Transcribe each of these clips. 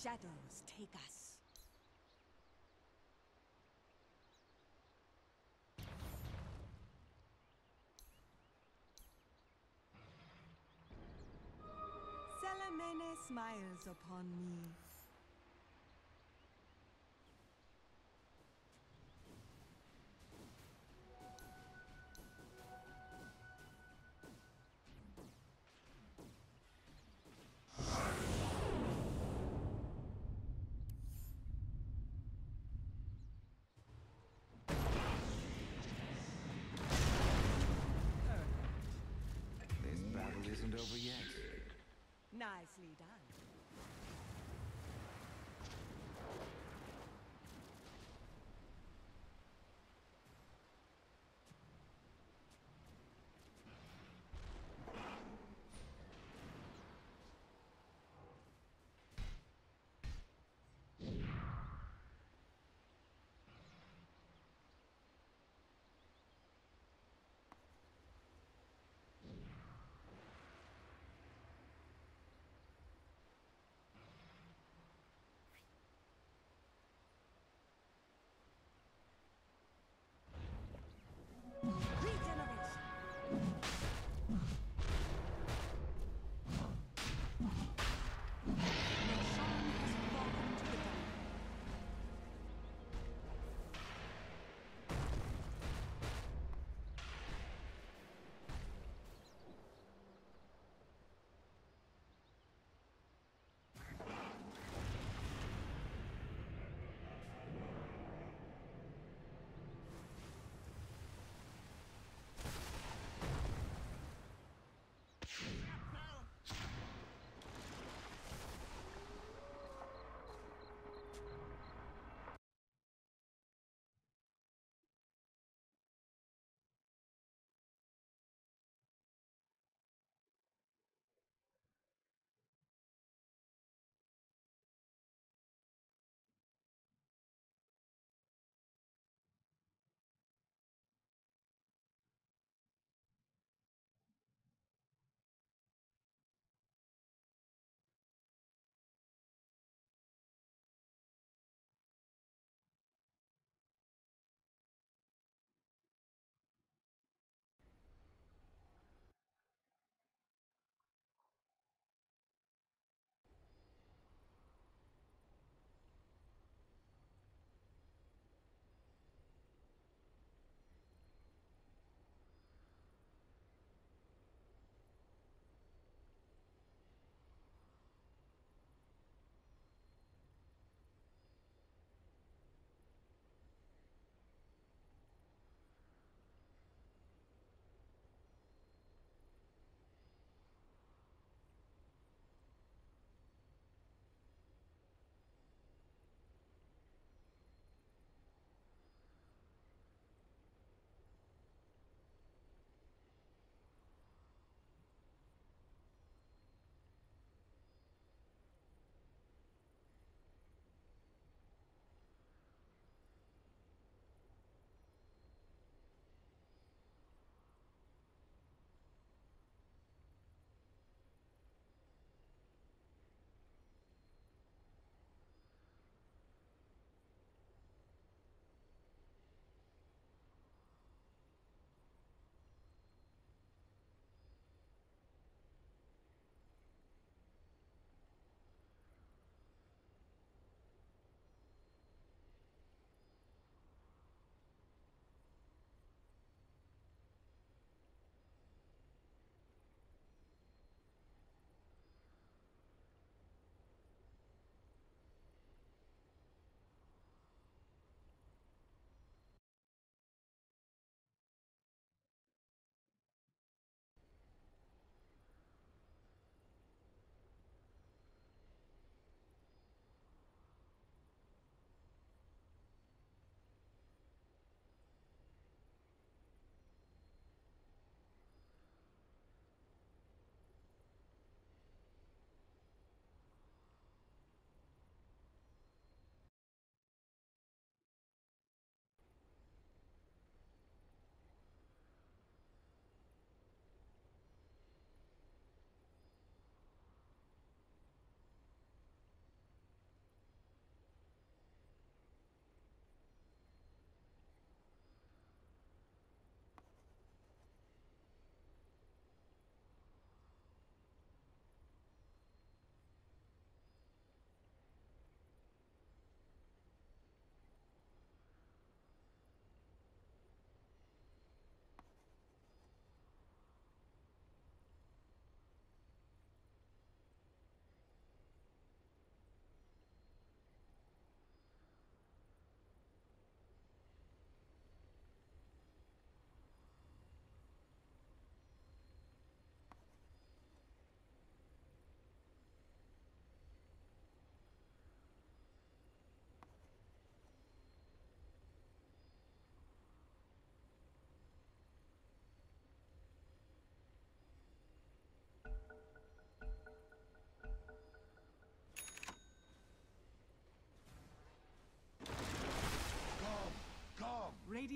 shadows take us. Salamene smiles upon me. This battle isn't over yet. Nicely done.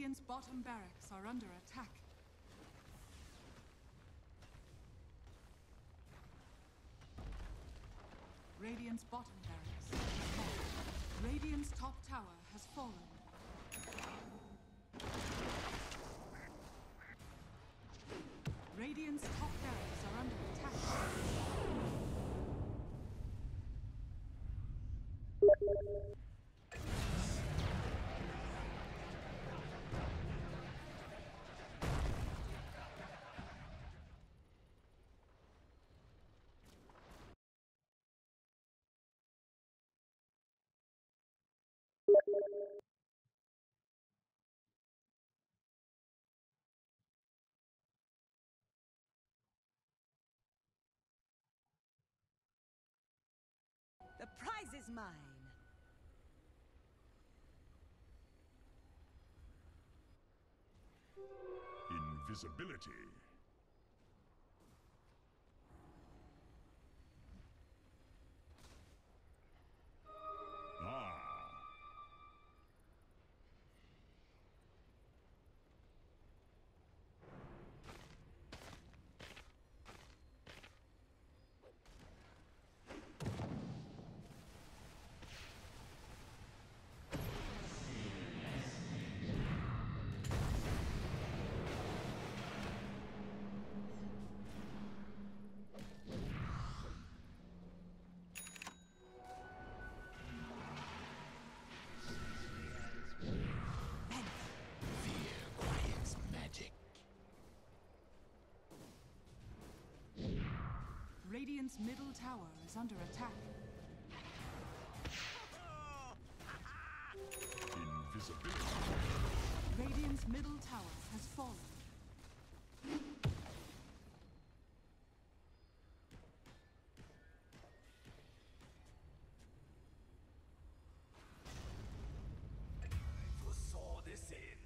Radiant's bottom barracks are under attack. Radiant's bottom barracks has fallen. Radiant's top tower has fallen. Radiant's top barracks are under attack. The prize is mine. Invisibility. Radiant's middle tower is under attack. Invisibility. Radiant's middle tower has fallen. I foresaw this end.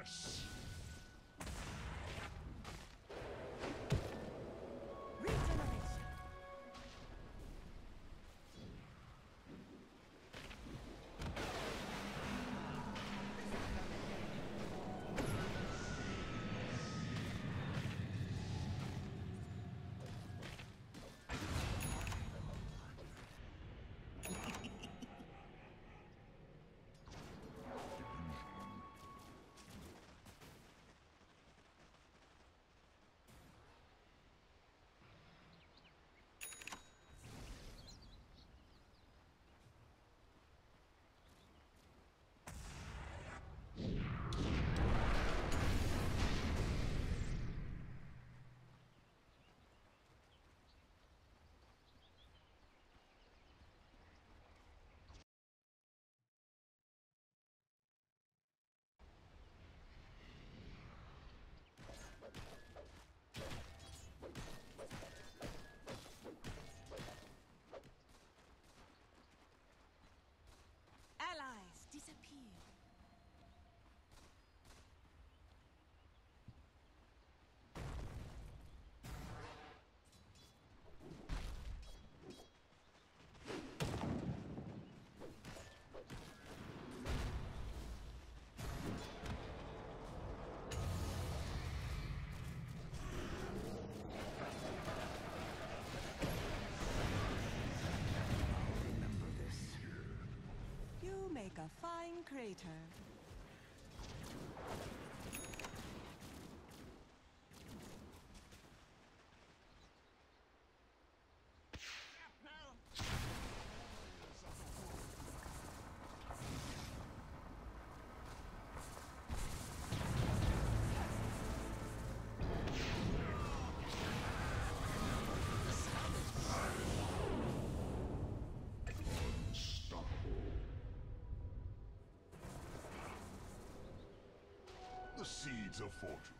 Yes. Allies disappear. Make a fine crater. Blades of Fortune.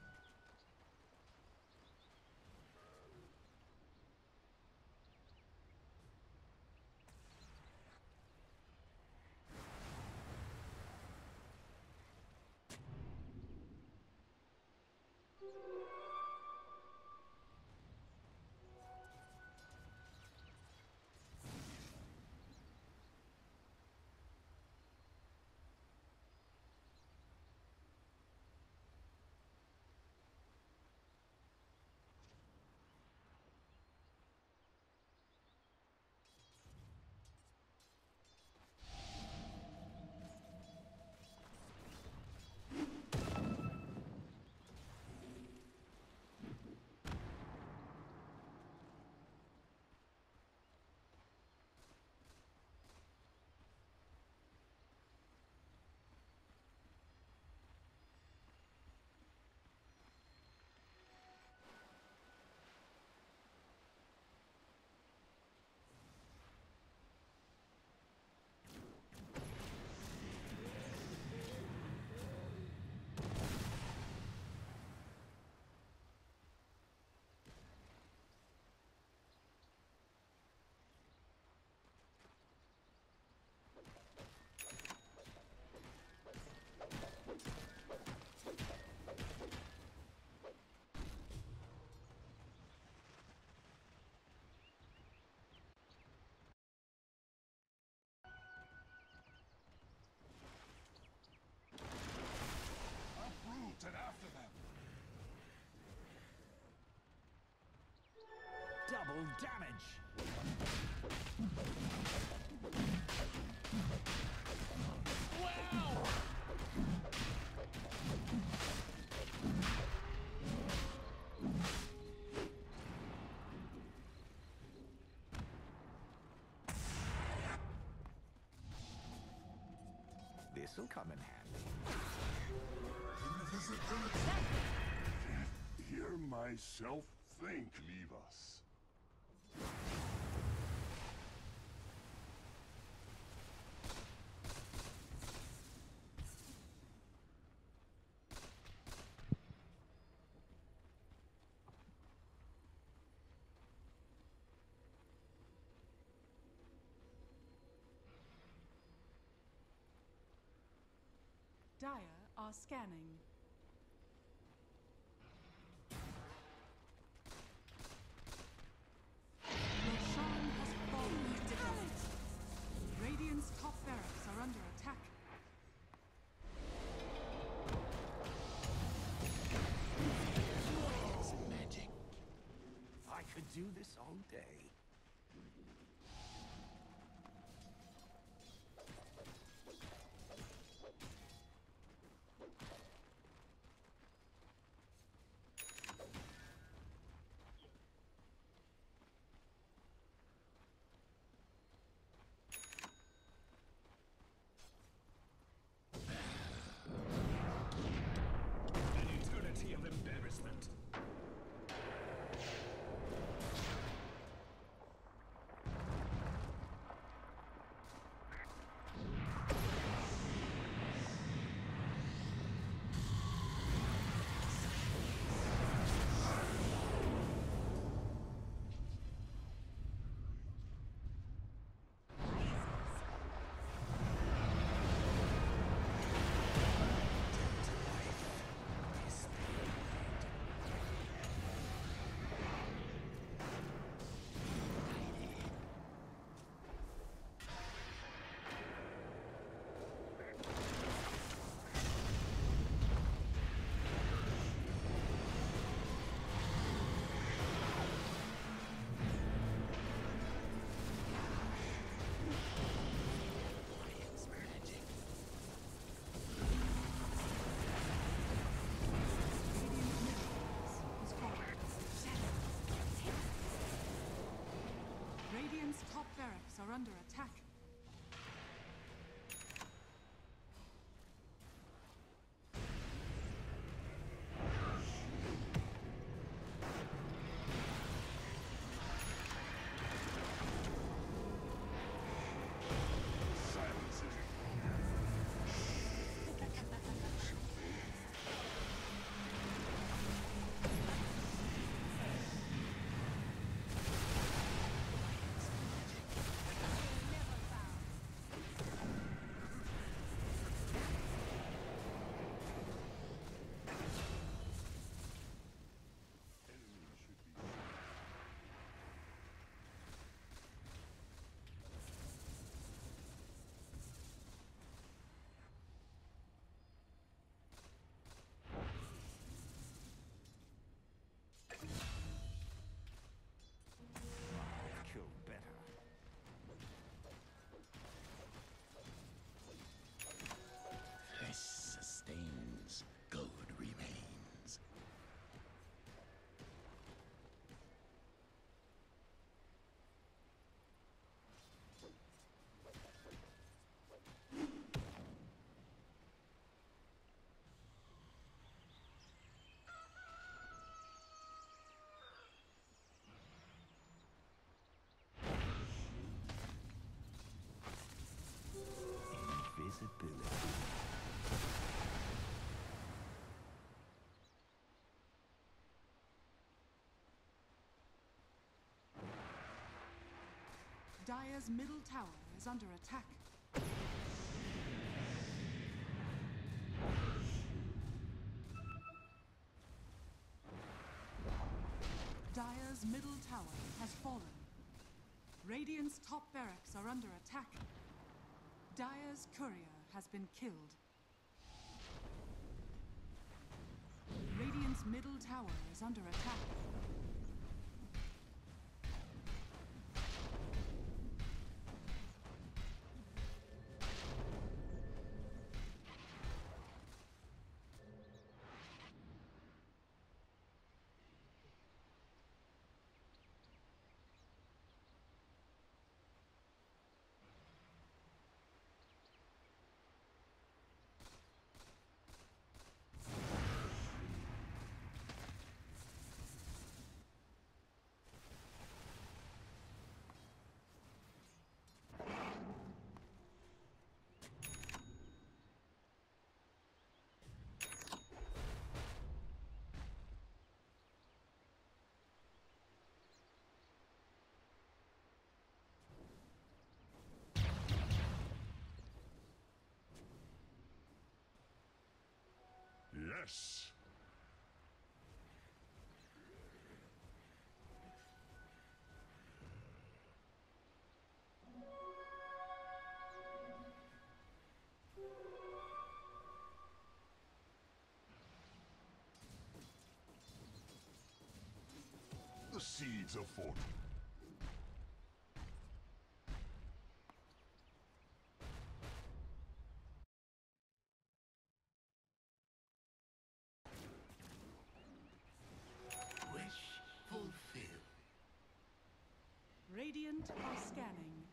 And after them. Double damage! Wow! This'll come in handy. Hear myself think, Clavis. Dire are scanning. Roshan has fallen. Radiant's top barracks are under attack. It's magic. I could do this all day. An eternity of embarrassment. Radiant's top barracks are under attack. Dire's middle tower is under attack. Dire's middle tower has fallen. Radiant's top barracks are under attack. Dire's courier has been killed. Radiant's middle tower is under attack. Yes. The seeds are formed. Radiant are scanning.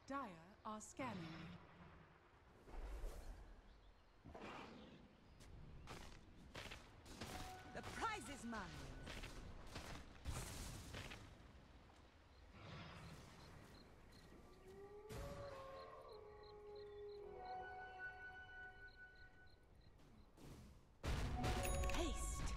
Dire are scanning. The prize is mine. Haste.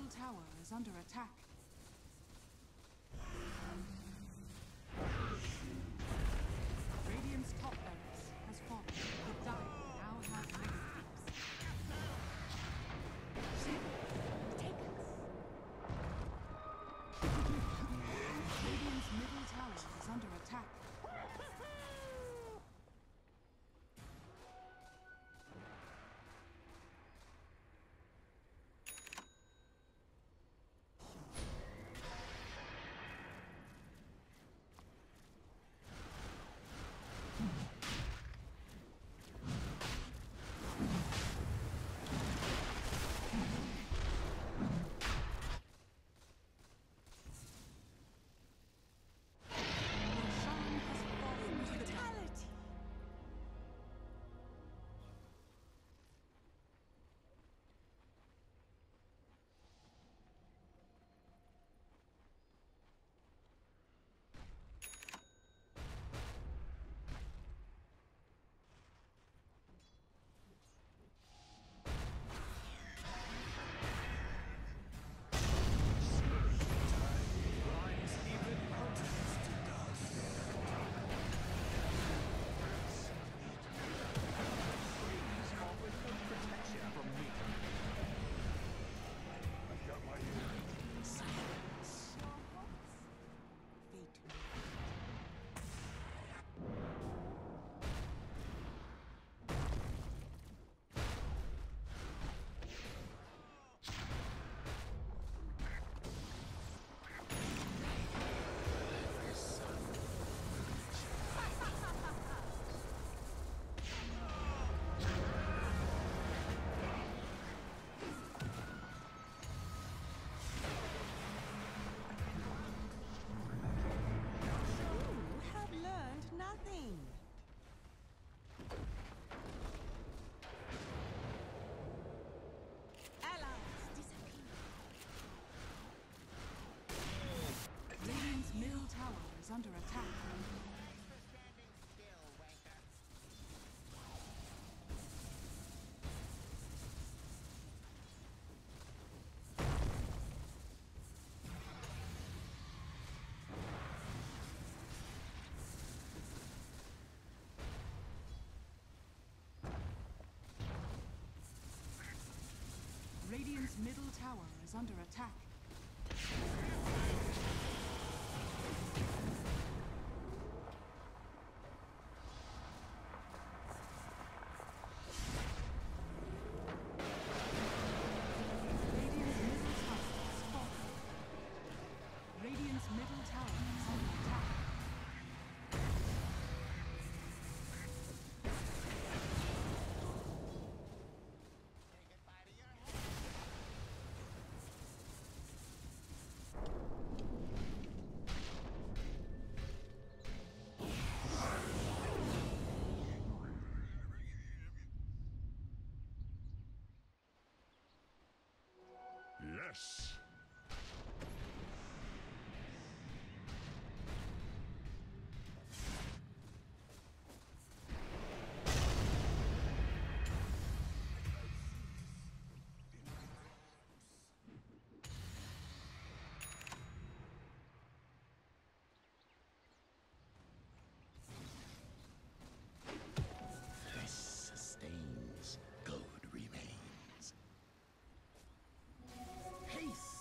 middle tower is under attack. Radiant's top barracks has fallen. The Dire now have mega creeps. Take us. Radiant's middle tower is under attack. Under attack. Radiant's middle tower is under attack. Yes. This sustains. Good remains. Haste!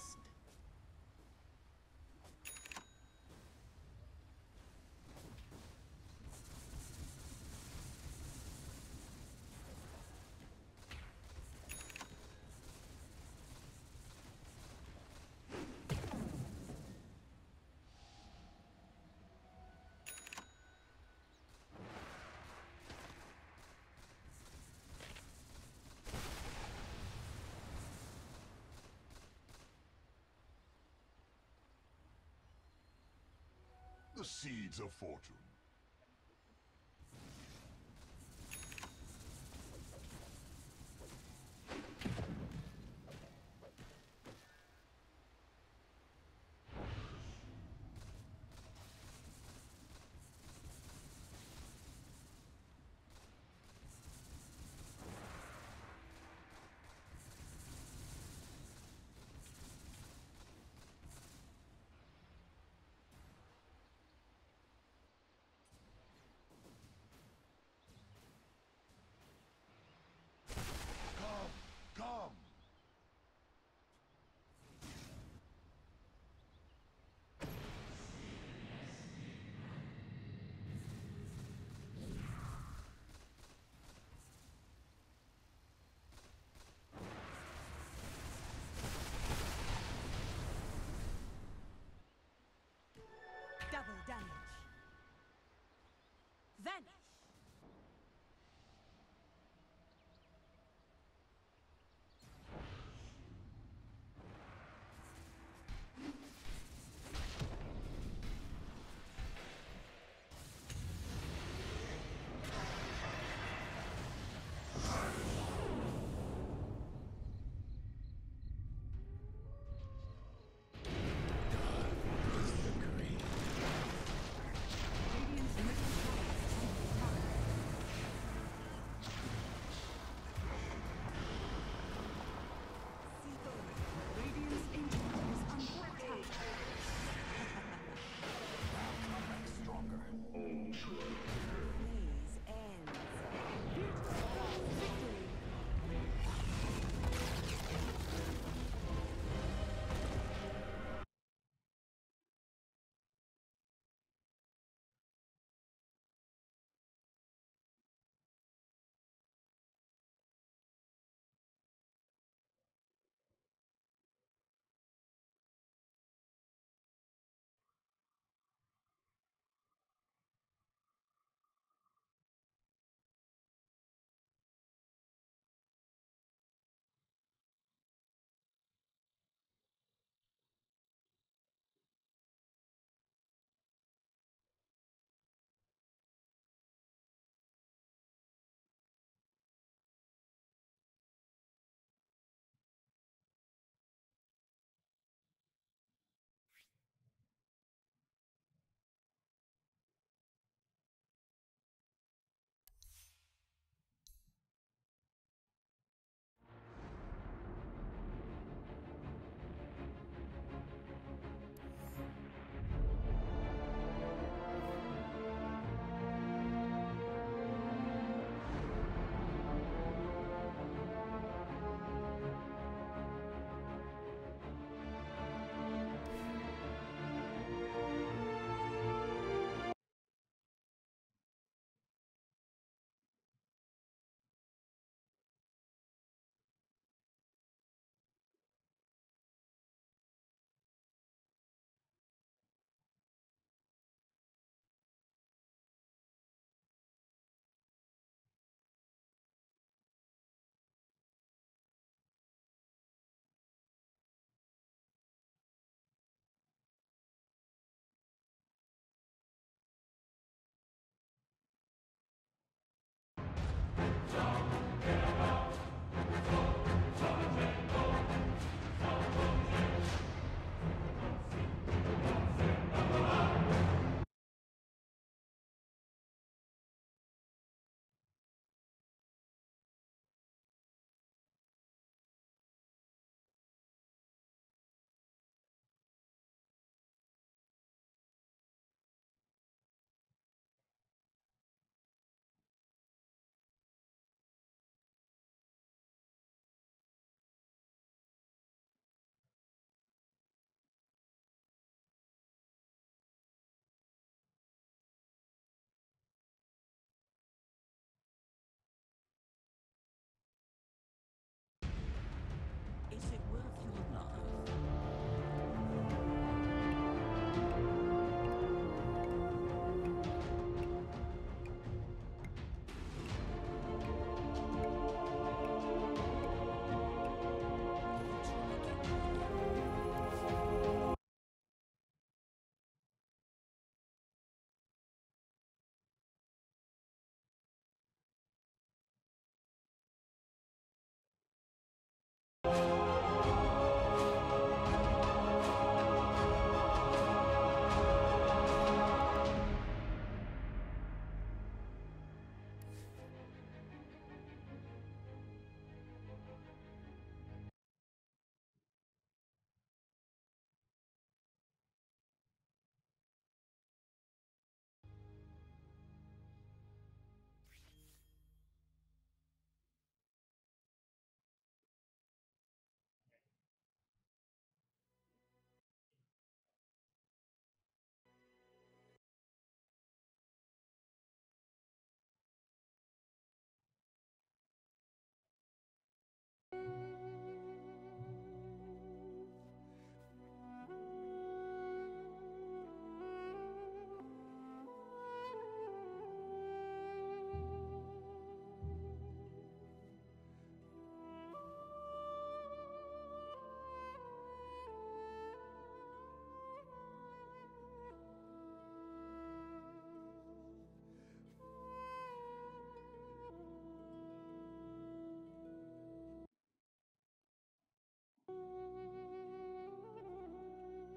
The seeds of fortune.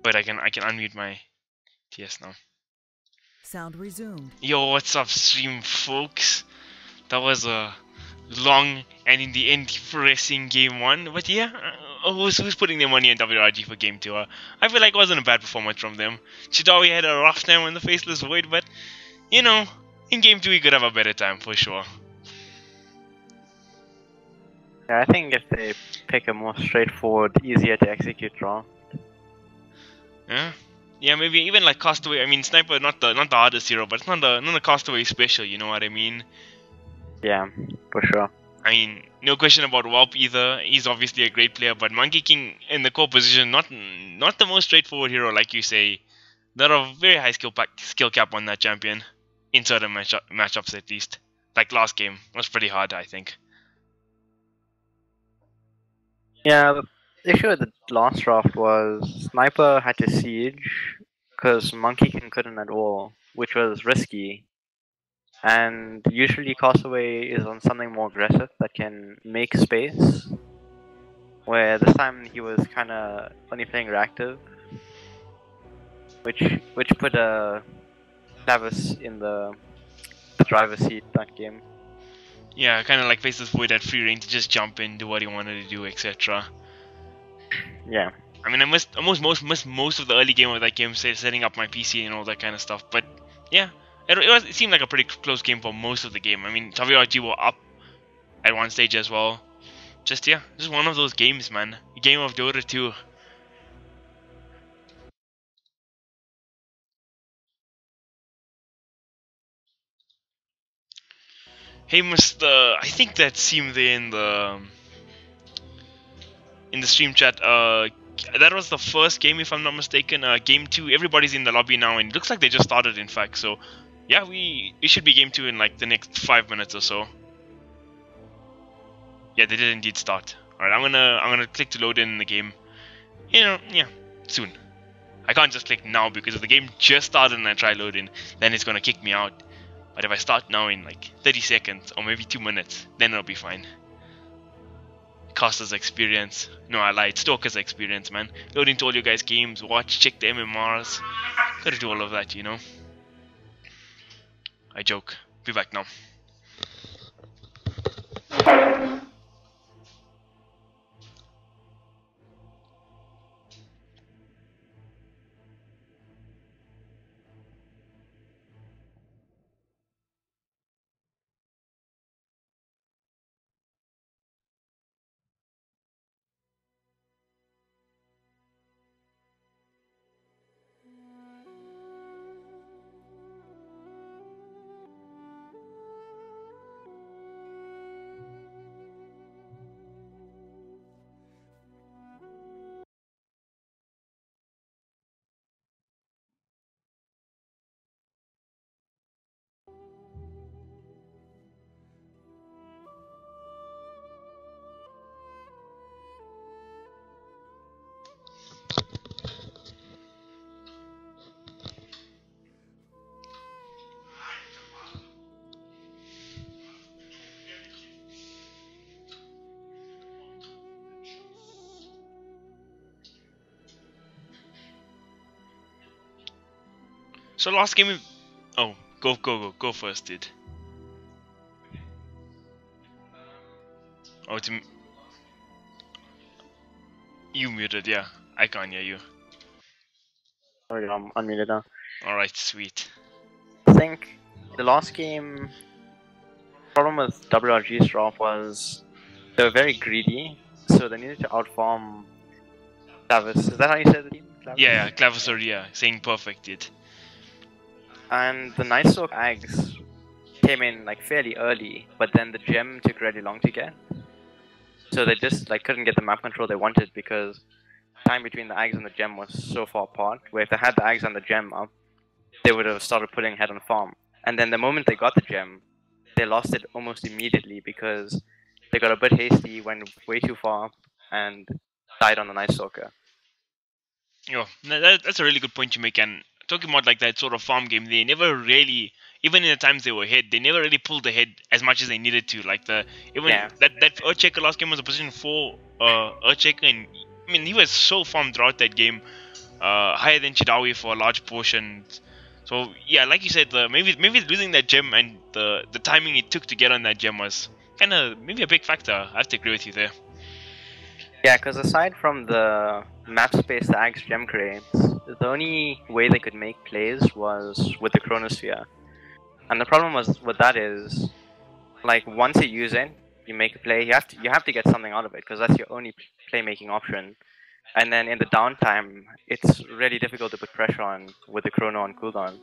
But I can unmute my TS now. Sound resumed. Yo, what's up, stream folks? That was a long and in the end depressing game 1. But yeah, who's putting their money on WRG for game 2? I feel like it wasn't a bad performance from them. Chidawi had a rough time on the Faceless Void, but you know, in game 2 we could have a better time for sure. Yeah, I think if they pick a more straightforward, easier to execute draw. Yeah, maybe even like Castaway. I mean, Sniper not the hardest hero, but it's not the Castaway special. You know what I mean? Yeah, for sure. I mean, no question about Warp either. He's obviously a great player, but Monkey King in the core position, not the most straightforward hero, like you say. There are very high skill cap on that champion in certain matchups at least. Like last game was pretty hard, I think. Yeah, the issue with the last draft was Sniper had to siege because Monkey King couldn't at all, which was risky. And usually Castaway is on something more aggressive that can make space. Where this time he was kind of only playing reactive, which put Clavis in the driver's seat that game. Yeah, kind of like Faceless Void had free reign to just jump in, do what he wanted to do, etc. Yeah. I mean, I missed most of the early game of that game, setting up my PC and all that kind of stuff. But yeah, it seemed like a pretty close game for most of the game. I mean, WRG were up at one stage as well. Just one of those games, man. A game of Dota 2. Hey, Mr. I think that seemed there in the stream chat. That was the first game, if I'm not mistaken. Game 2. Everybody's in the lobby now, and it looks like they just started. In fact, so yeah, we should be game 2 in like the next 5 minutes or so. Yeah, they did indeed start. Alright, I'm gonna click to load in the game. You know, yeah, soon. I can't just click now because if the game just started and I try loading, then it's gonna kick me out. But if I start now in like 30 seconds or maybe 2 minutes, then it'll be fine. Caster's experience. No, I lied. Stalker's experience, man. Load into all your guys' games, watch, check the MMRs. Gotta do all of that, you know. I joke. Be back now. So last game, oh, go first, dude. Oh, it's you muted, yeah. I can't hear you. Sorry, I'm unmuted now. Alright, sweet. I think the last game, problem with WRG's draft was they were very greedy, so they needed to outfarm Clavis. Is that how you said the team? Clavis? Yeah, Clavis, yeah, saying perfect, dude. And the Night Stalk Ags came in like fairly early, but then the gem took really long to get. So they just like couldn't get the map control they wanted because time between the Ags and the gem was so far apart, where if they had the Ags and the gem up, they would have started pulling ahead on farm. And then the moment they got the gem, they lost it almost immediately because they got a bit hasty, went way too far up, and died on the Night Stalker. Yo, that's a really good point you make, and talking about like that sort of farm game, they never really, even in the times they were ahead, they never really pulled ahead as much as they needed to. Like that Earthshaker last game was a position 4 Earthshaker, and I mean he was so farmed throughout that game. higher than Chidawi for a large portion. So yeah, like you said, maybe losing that gem and the timing it took to get on that gem was kind of maybe a big factor. I have to agree with you there. Yeah, because aside from the map space the Axe gem creates, the only way they could make plays was with the Chronosphere. And the problem was with that is, like, once you use it, you make a play, you have to get something out of it because that's your only playmaking option. And then in the downtime, it's really difficult to put pressure on with the Chrono on cooldown.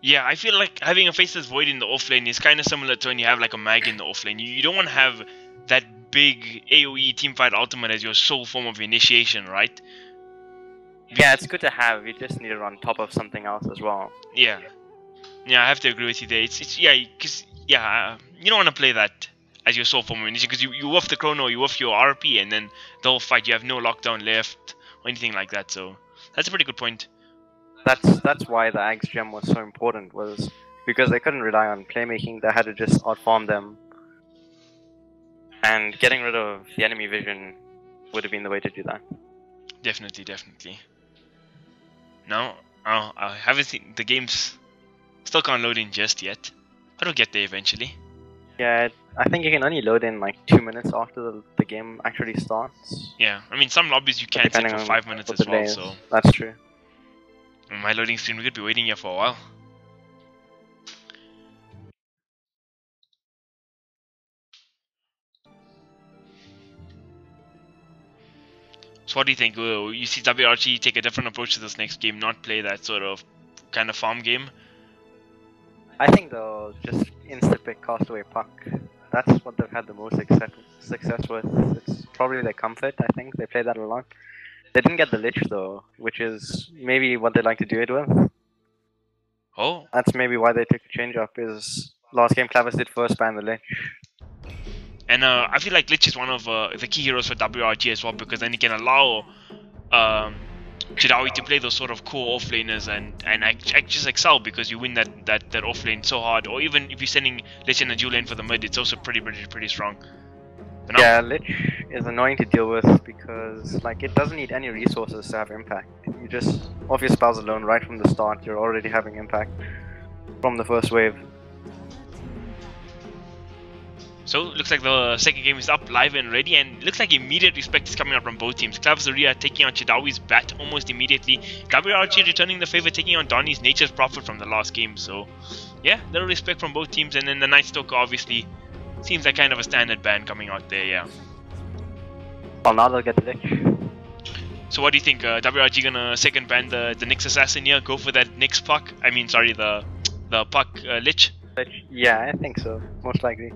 Yeah, I feel like having a Faceless Void in the offlane is kind of similar to when you have like a Mag in the offlane. You don't want to have that big AoE teamfight ultimate as your sole form of initiation, right? Yeah, it's good to have, you just need it on top of something else as well. Yeah. Yeah, I have to agree with you there. It's yeah, because yeah, you don't want to play that as your sole form of initiation because you off the Chrono, you off your RP, and then the whole fight you have no lockdown left or anything like that. So that's a pretty good point. That's why the Axe gem was so important, was because they couldn't rely on playmaking, they had to just outfarm them. And getting rid of the enemy vision would have been the way to do that. Definitely, definitely. Now, I haven't seen the games. Still can't load in just yet, but we'll get there eventually. Yeah, I think you can only load in like 2 minutes after the game actually starts. Yeah, I mean some lobbies you can set for 5 minutes as well, so that's true. My loading screen, we could be waiting here for a while. So what do you think? You see WRG take a different approach to this next game, not play that sort of kind of farm game? I think they'll just insta-pick Castaway Puck. That's what they've had the most success with. It's probably their comfort, I think. They play that a lot. They didn't get the Lich though, which is maybe what they like to do it with. Oh. That's maybe why they took a change up, is last game Clavis did first ban the Lich. And I feel like Lich is one of the key heroes for WRG as well, because then he can allow Chidawi to play those sort of core offlaners and just excel, because you win that offlane so hard. Or even if you're sending Lich in a dual lane for the mid, it's also pretty strong. But yeah, Lich is annoying to deal with because like it doesn't need any resources to have impact. You just off your spells alone right from the start, you're already having impact from the first wave. So, looks like the second game is up, live and ready, and looks like immediate respect is coming out from both teams. Clavis Aurea taking on Chidawi's Bat almost immediately. WRG returning the favor, taking on Donnie's Nature's Prophet from the last game. So, yeah, little respect from both teams, and then the Night Stalker obviously seems like kind of a standard ban coming out there, yeah. Well, now they'll get the Lich. So what do you think? WRG gonna second ban the Nyx Assassin here? Go for that Nyx Puck? I mean, sorry, the Puck Lich? Yeah, I think so, most likely.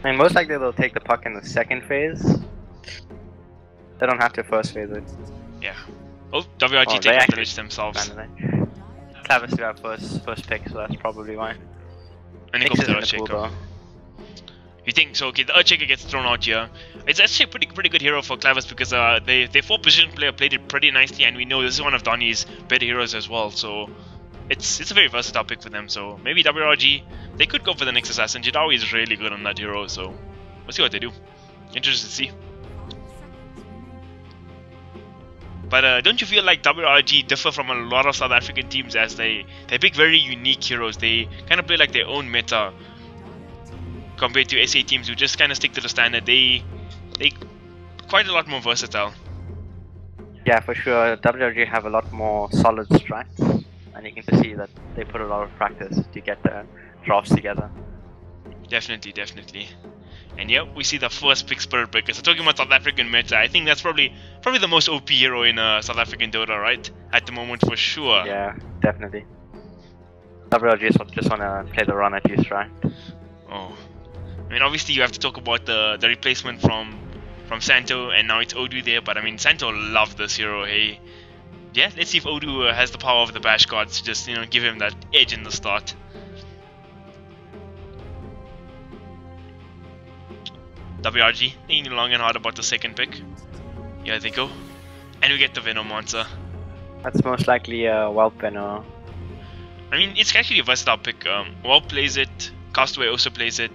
And most likely they'll take the Puck in the second phase. They don't have to first phase it. Yeah. Oh, WRG take out the Lich themselves. Clavis do have first pick, so that's probably why. And they go for the Earthshaker. You think so? Okay, the Earthshaker gets thrown out here. It's actually a pretty good hero for Clavis because their 4 position player played it pretty nicely, and we know this is one of Donnie's better heroes as well. So it's a very versatile pick for them. So maybe WRG, they could go for the Nyx Assassin. Chidawi is really good on that hero, so we'll see what they do. Interested to see. But don't you feel like WRG differ from a lot of South African teams as they pick very unique heroes? They kind of play like their own meta compared to SA teams who just kind of stick to the standard. They quite a lot more versatile. Yeah, for sure. WRG have a lot more solid strats, and you can see that they put a lot of practice to get the drafts together. Definitely, definitely. And yeah, we see the first pick Spirit Breaker. So talking about South African meta, I think that's probably the most OP hero in South African Dota, right? At the moment, for sure. Yeah, definitely. WRG just wanna play the run at you strat. Oh, I mean, obviously you have to talk about the replacement from Santo, and now it's Odu there. But I mean, Santo loved this hero. Hey, yeah, let's see if Odu has the power of the Bash Gods to just give him that edge in the start. WRG thinking long and hard about the second pick. Yeah, they go. And we get the Venom Monster. That's most likely a Whelp Venom. I mean, it's actually a versatile pick. Whelp plays it, Castaway also plays it.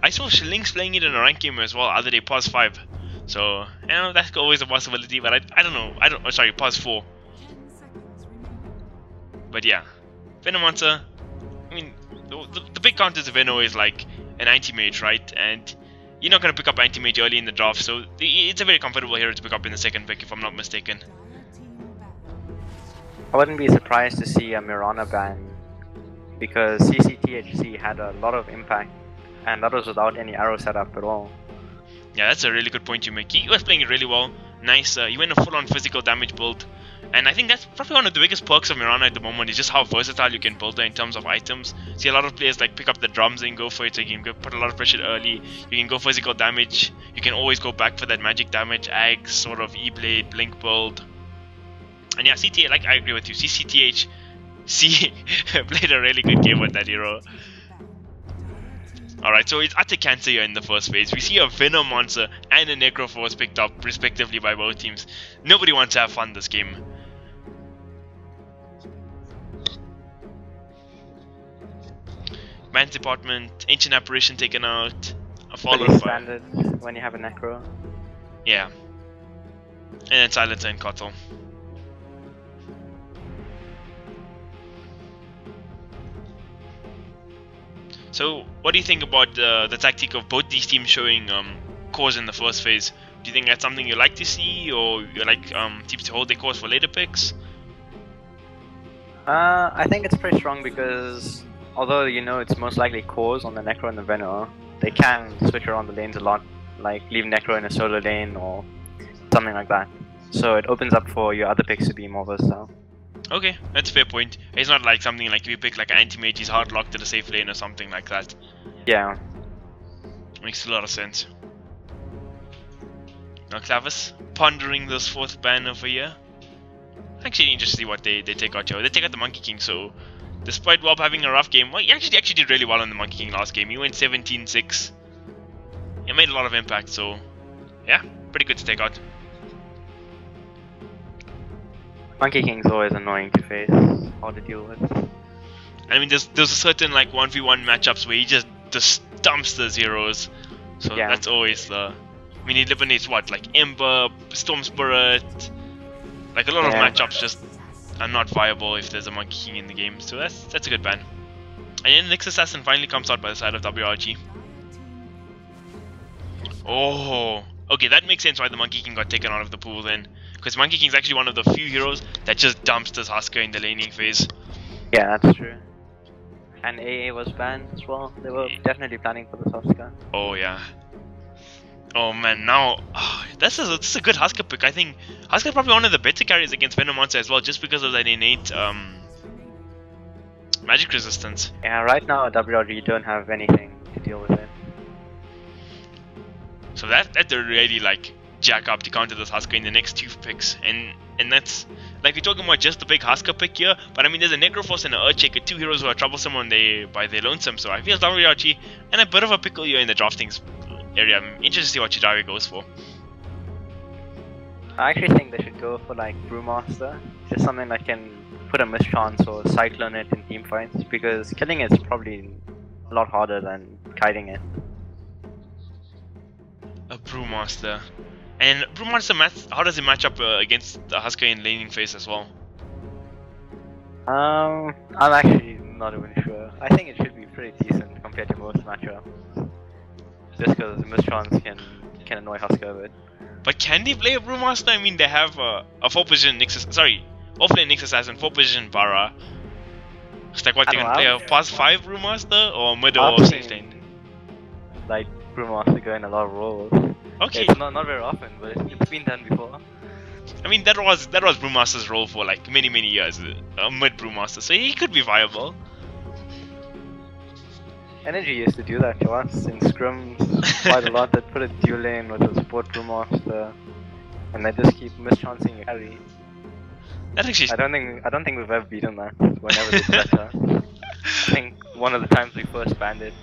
I saw Lynx playing it in a ranked game as well, other day, past 5. So, you know, that's always a possibility, but I don't know. Oh, sorry, pause 4. 10 seconds remaining. But yeah, Venomancer, I mean, the big counter to Veno is like an anti-mage, right? And you're not going to pick up anti-mage early in the draft, so it's a very comfortable hero to pick up in the second pick, if I'm not mistaken. Dire team ban. I wouldn't be surprised to see a Mirana ban because CCTHC had a lot of impact and that was without any arrow setup at all. Yeah, that's a really good point you make. He was playing it really well. Nice. He went a full-on physical damage build. And I think that's probably one of the biggest perks of Mirana at the moment is just how versatile you can build her in terms of items. See a lot of players like pick up the drums and go for it, so you can put a lot of pressure early. You can go physical damage. You can always go back for that magic damage, Ags, sort of E-Blade, Blink build. And yeah, CTA, like I agree with you, CCTH played a really good game with that hero. Alright, so it's utter cancer here in the first phase. We see a Venomancer and a Necroforce picked up respectively by both teams. Nobody wants to have fun this game. Man's Department, Ancient Apparition taken out, followed Pretty by... standard when you have a Necro. Yeah. And then Silencer and Kotal. So, what do you think about the tactic of both these teams showing cores in the first phase? Do you think that's something you like to see, or you like teams to hold their cores for later picks? I think it's pretty strong because although you know it's most likely cores on the Necro and the Veno, they can switch around the lanes a lot, like leave Necro in a solo lane or something like that. So it opens up for your other picks to be more versatile. Okay, that's a fair point. It's not like something like if you pick like an anti-mage, he's hard locked to the safe lane or something like that. Yeah. Makes a lot of sense. Now Clavis, pondering this fourth ban over here. Actually interested to see what they take out here. They take out the Monkey King, so despite Wob having a rough game, well, he actually did really well on the Monkey King last game. He went 17-6. He made a lot of impact, so yeah, pretty good to take out. Monkey King's always annoying to face, hard to deal with. I mean, there's a certain like 1v1 matchups where he just dumps the zeros, so yeah. That's always the. I mean, he eliminates what, like Ember, Storm Spirit, like a lot of matchups just are not viable if there's a Monkey King in the game. So that's a good ban. And then Nyx Assassin finally comes out by the side of WRG. Oh, okay, that makes sense why the Monkey King got taken out of the pool then. Because Monkey King is actually one of the few heroes that just dumps this Husker in the laning phase. Yeah, that's true. And AA was banned as well. They were definitely planning for this Husker. Oh yeah. Oh man, now this is a good Husker pick. I think Husker is probably one of the better carries against Venomancer as well, just because of that innate magic resistance. Yeah, right now at WRG don't have anything to deal with it. So that really like jack up to counter this Husker in the next 2 picks, and that's like we're talking about just the big Husker pick here, but I mean there's a Necroforce and an Earthshaker, 2 heroes who are troublesome by their lonesome, so I feel WRG and a bit of a pickle here in the draftings area. I'm interested to see what Chidari goes for. I actually think they should go for like Brewmaster, just something that can put a mischance or cyclone it in team fights, because killing it is probably a lot harder than kiting it. A Brewmaster. And Brewmaster, how does it match up against the Husker in laning phase as well? I'm actually not even sure. I think it should be pretty decent compared to most matchups. Just because mischance can annoy Husker a bit. But can they play a Brewmaster? I mean, they have a 4-position offlane Nyx Assassin, 4-position Bara. It's like what, they can play a past 5 Brewmaster or mid or safe lane? Like Brewmaster going a lot of roles. Okay. It's not very often, but it's been done before. I mean, that was Brewmaster's role for like many years, a mid Brewmaster, so he could be viable. Energy used to do that to us in scrims quite a lot. They'd put a dual lane with a support Brewmaster, and they just keep mischancing your carry. That actually. I don't think we've ever beaten that. Whenever they set that. I think one of the times we first banned it.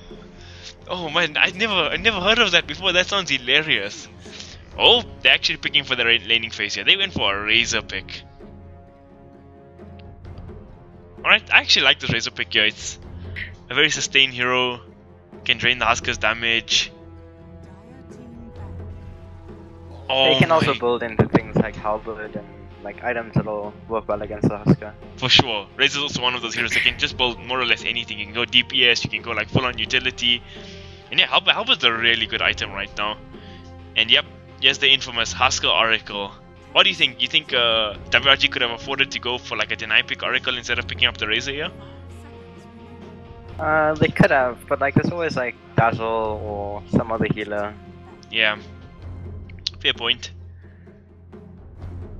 Oh man, I never heard of that before. That sounds hilarious. Oh, they're actually picking for the laning phase here. They went for a Razor pick. Alright, I actually like this Razor pick here. It's a very sustained hero. Can drain the Husker's damage. Oh They can also my- build into things like halberd and like items that'll work well against the Husker. For sure. Razor is also one of those heroes that can just build more or less anything. You can go DPS, you can go like full on utility. And yeah, Halberd's a really good item right now. And yep, yes, the infamous Husker Oracle. What do you think? You think WRG could have afforded to go for like a deny pick Oracle instead of picking up the Razor here? They could have, but like there's always like Dazzle or some other healer. Yeah. Fair point.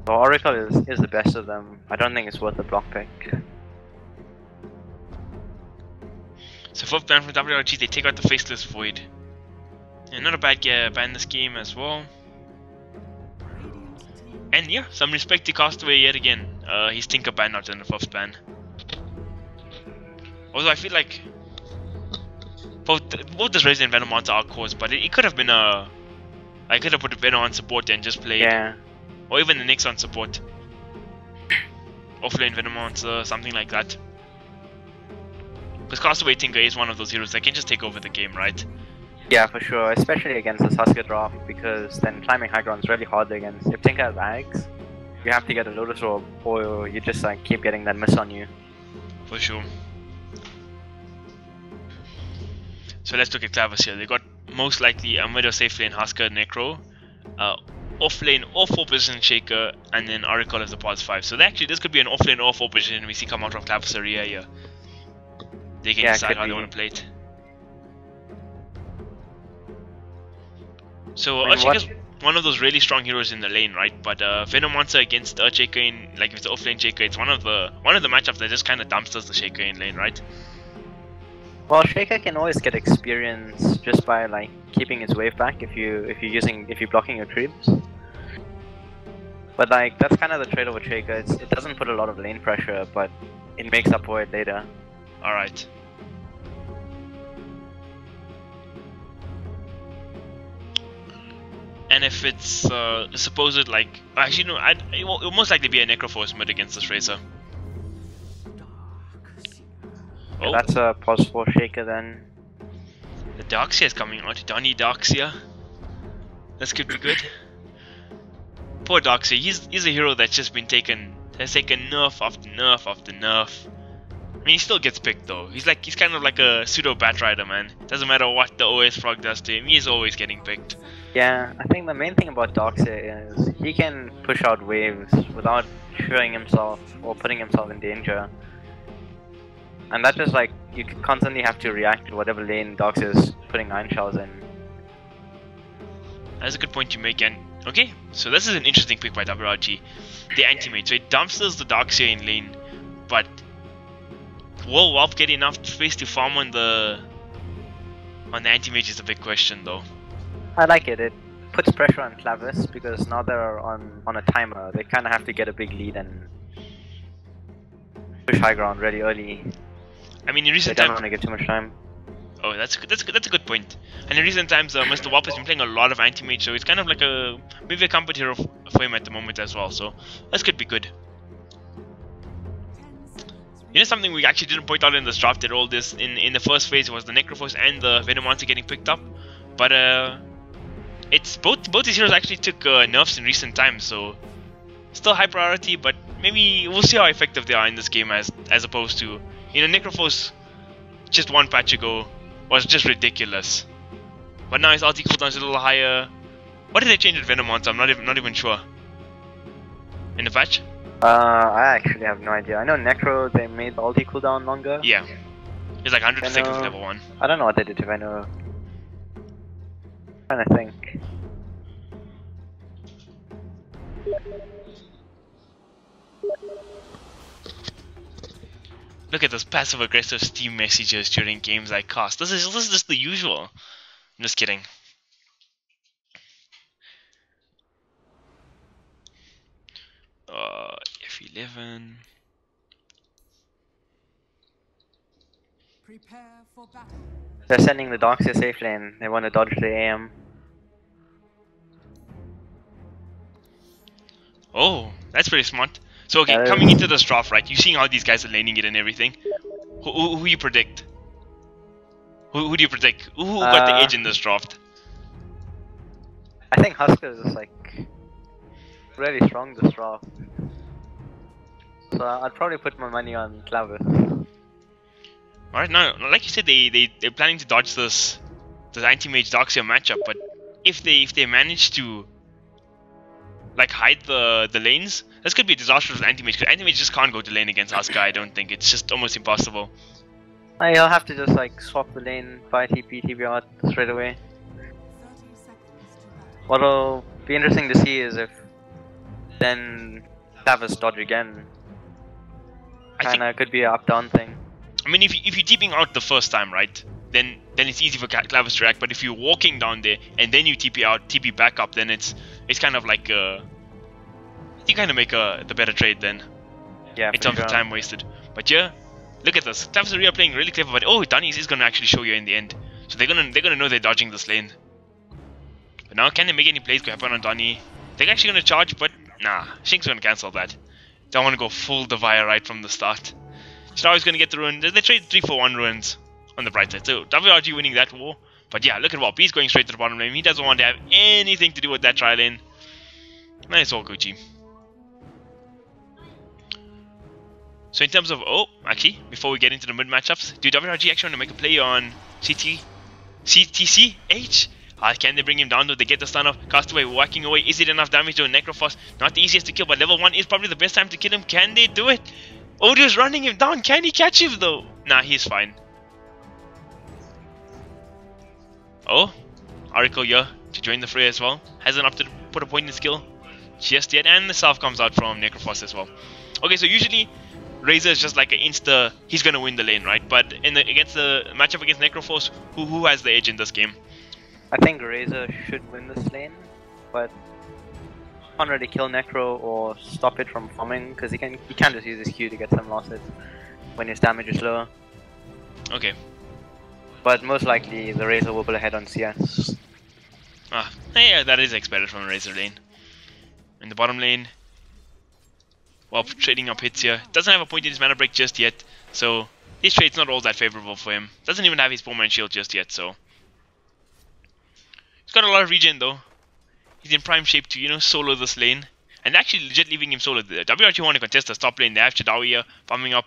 So Oracle is the best of them. I don't think it's worth a block pick. So 4th ban from WRG, they take out the Faceless Void. And not a bad ban this game as well. And yeah, some respect to Castaway yet again. He's Tinker ban not in the 4th ban. Although I feel like both this Razor and Venomancer are cores, but it could have been a... I could have put Venom on support and just played... Yeah. Or even the next on support. Offlane Venomancer, something like that. Because Castaway Tinker is one of those heroes that can just take over the game, right? Yeah, for sure, especially against this Husker draft, because then climbing high ground is really hard against. If Tinker lags, you have to get a Lotus Orb, or you just like keep getting that miss on you. For sure. So let's look at Clavis here. They got most likely a middle safe lane Husker Necro, off lane or 4 position Shaker, and then Oracle as the pause 5. So actually this could be an off lane or 4 position we see come out from Clavis Aurea here. They can decide how they want to play it. So Earthshaker's one of those really strong heroes in the lane, right? But Venomancer against Earthshaker in, like if it's off lane Shaker, it's one of the matchups that just kind of dumpsters the Shaker in lane, right? Well, Shaker can always get experience just by like keeping his wave back if you're blocking your creeps. But like that's kind of the trade over Shaker. It doesn't put a lot of lane pressure, but it makes up for it later. All right. And if it's supposed like actually no, it will most likely be a Necroforce mid against this Razor. Oh, That's a pause for Shaker then. the Darkseer is coming out. Donnie Darkseer. This could be good. Poor Darkseer. He's a hero that's just been taken nerf after nerf after nerf. I mean, he still gets picked though. He's kind of like a pseudo Batrider, man. Doesn't matter what the OS frog does to him, he's always getting picked. Yeah, I think the main thing about Darkseer is he can push out waves without showing himself or putting himself in danger. And that's just like, you constantly have to react to whatever lane Darkseer is putting 9 shells in. That's a good point you make, and okay, so this is an interesting pick by WRG. The anti-mage, so it dumpsters the Darkseer in lane, but will Wolf get enough space to farm on the anti-mage is a big question though. I like it. It puts pressure on Clavis because now they're on a timer. They kind of have to get a big lead and push high ground really early. I mean, in They recent don't times, want to get too much time. oh, that's a good point. And in recent times, Mr. Wop has been playing a lot of anti-mage, so it's kind of like maybe a comfort hero for him at the moment as well. So this could be good. You know something we actually didn't point out in this draft at all. This in the first phase was the Necroforce and the Venomancer getting picked up, but it's both these heroes actually took nerfs in recent times, so still high priority. But maybe we'll see how effective they are in this game as opposed to, you know, Necroforce just one patch ago was just ridiculous, but now his ulti cooldown is a little higher. What did they change with Venomancer? I'm not even sure. In the patch? I actually have no idea. I know Necro, they made the ulti cooldown longer. Yeah, it's like 100 seconds Veno- level 1. I don't know what they did to Veno. Trying to think. Look at those passive aggressive Steam messages during games I cast. This is just the usual. I'm just kidding. F11. Prepare for battle. They're sending the Darkseer safe lane. They want to dodge the AM. Oh, that's pretty smart. So okay, That coming is- into this draft, right? You seeing how these guys are laning it and everything. Who you predict? Who do you predict? Who got the edge in this draft? I think Husker is like really strong this draft. So I'd probably put my money on Clavis. Alright, now, like you said, they're planning to dodge this anti-mage Darkseer matchup, but if they manage to like hide the lanes, this could be disastrous for anti-mage, because anti-mage just can't go to lane against Husker, I don't think. It's just almost impossible. He'll have to just like swap the lane, buy TP out straight away. 30 seconds to battle. What'll be interesting to see is if then Clavis dodge again. Kinda could be an up-down thing. I mean, if you're deeping out the first time, right, then it's easy for Clavis to react. But if you're walking down there and then you TP out, TP back up, then it's kind of like you kind of make the better trade then. Yeah, in terms of time wasted. But yeah, look at this. Clavis are playing really clever. But oh, Dunnies is gonna actually show you in the end. So they're gonna know they're dodging this lane. But now, can they make any plays go happen on Dunny? They're actually gonna charge, but nah, Shink's gonna cancel that. Don't want to go full Divire right from the start. Shadow's going to get the ruin. They trade 3 for 1 ruins on the bright side. So WRG winning that war. But yeah, look at Wop. He's going straight to the bottom lane. He doesn't want to have anything to do with that tri lane. Nice all Gucci. So in terms of... Oh, actually, before we get into the mid matchups, do WRG actually want to make a play on CTCH? Can they bring him down though? They get the stun off. Castaway whacking away. Is it enough damage to a Necrophos? Not the easiest to kill, but level 1 is probably the best time to kill him. Can they do it? Odio's running him down. Can he catch him though? Nah, he's fine. Oh, Oracle here to join the fray as well. Hasn't opted to put a point in skill just yet. And the self comes out from Necrophos as well. Okay, so usually Razor is just like an insta, he's gonna win the lane, right? But against the matchup against Necrophos, who has the edge in this game? I think Razor should win this lane, but can't really kill Necro or stop it from farming because he can just use his Q to get some losses when his damage is lower. Okay. But most likely the Razor will pull ahead on CS. Ah, yeah, that is expected from a Razor lane. In the bottom lane, well, trading up hits here. Doesn't have a point in his mana break just yet, so his trade's not all that favorable for him. Doesn't even have his 4-man shield just yet, so he's got a lot of regen though. He's in prime shape to, you know, solo this lane. And actually legit leaving him solo. The WRG want to contest the top lane. They have Chadawi here bumming up.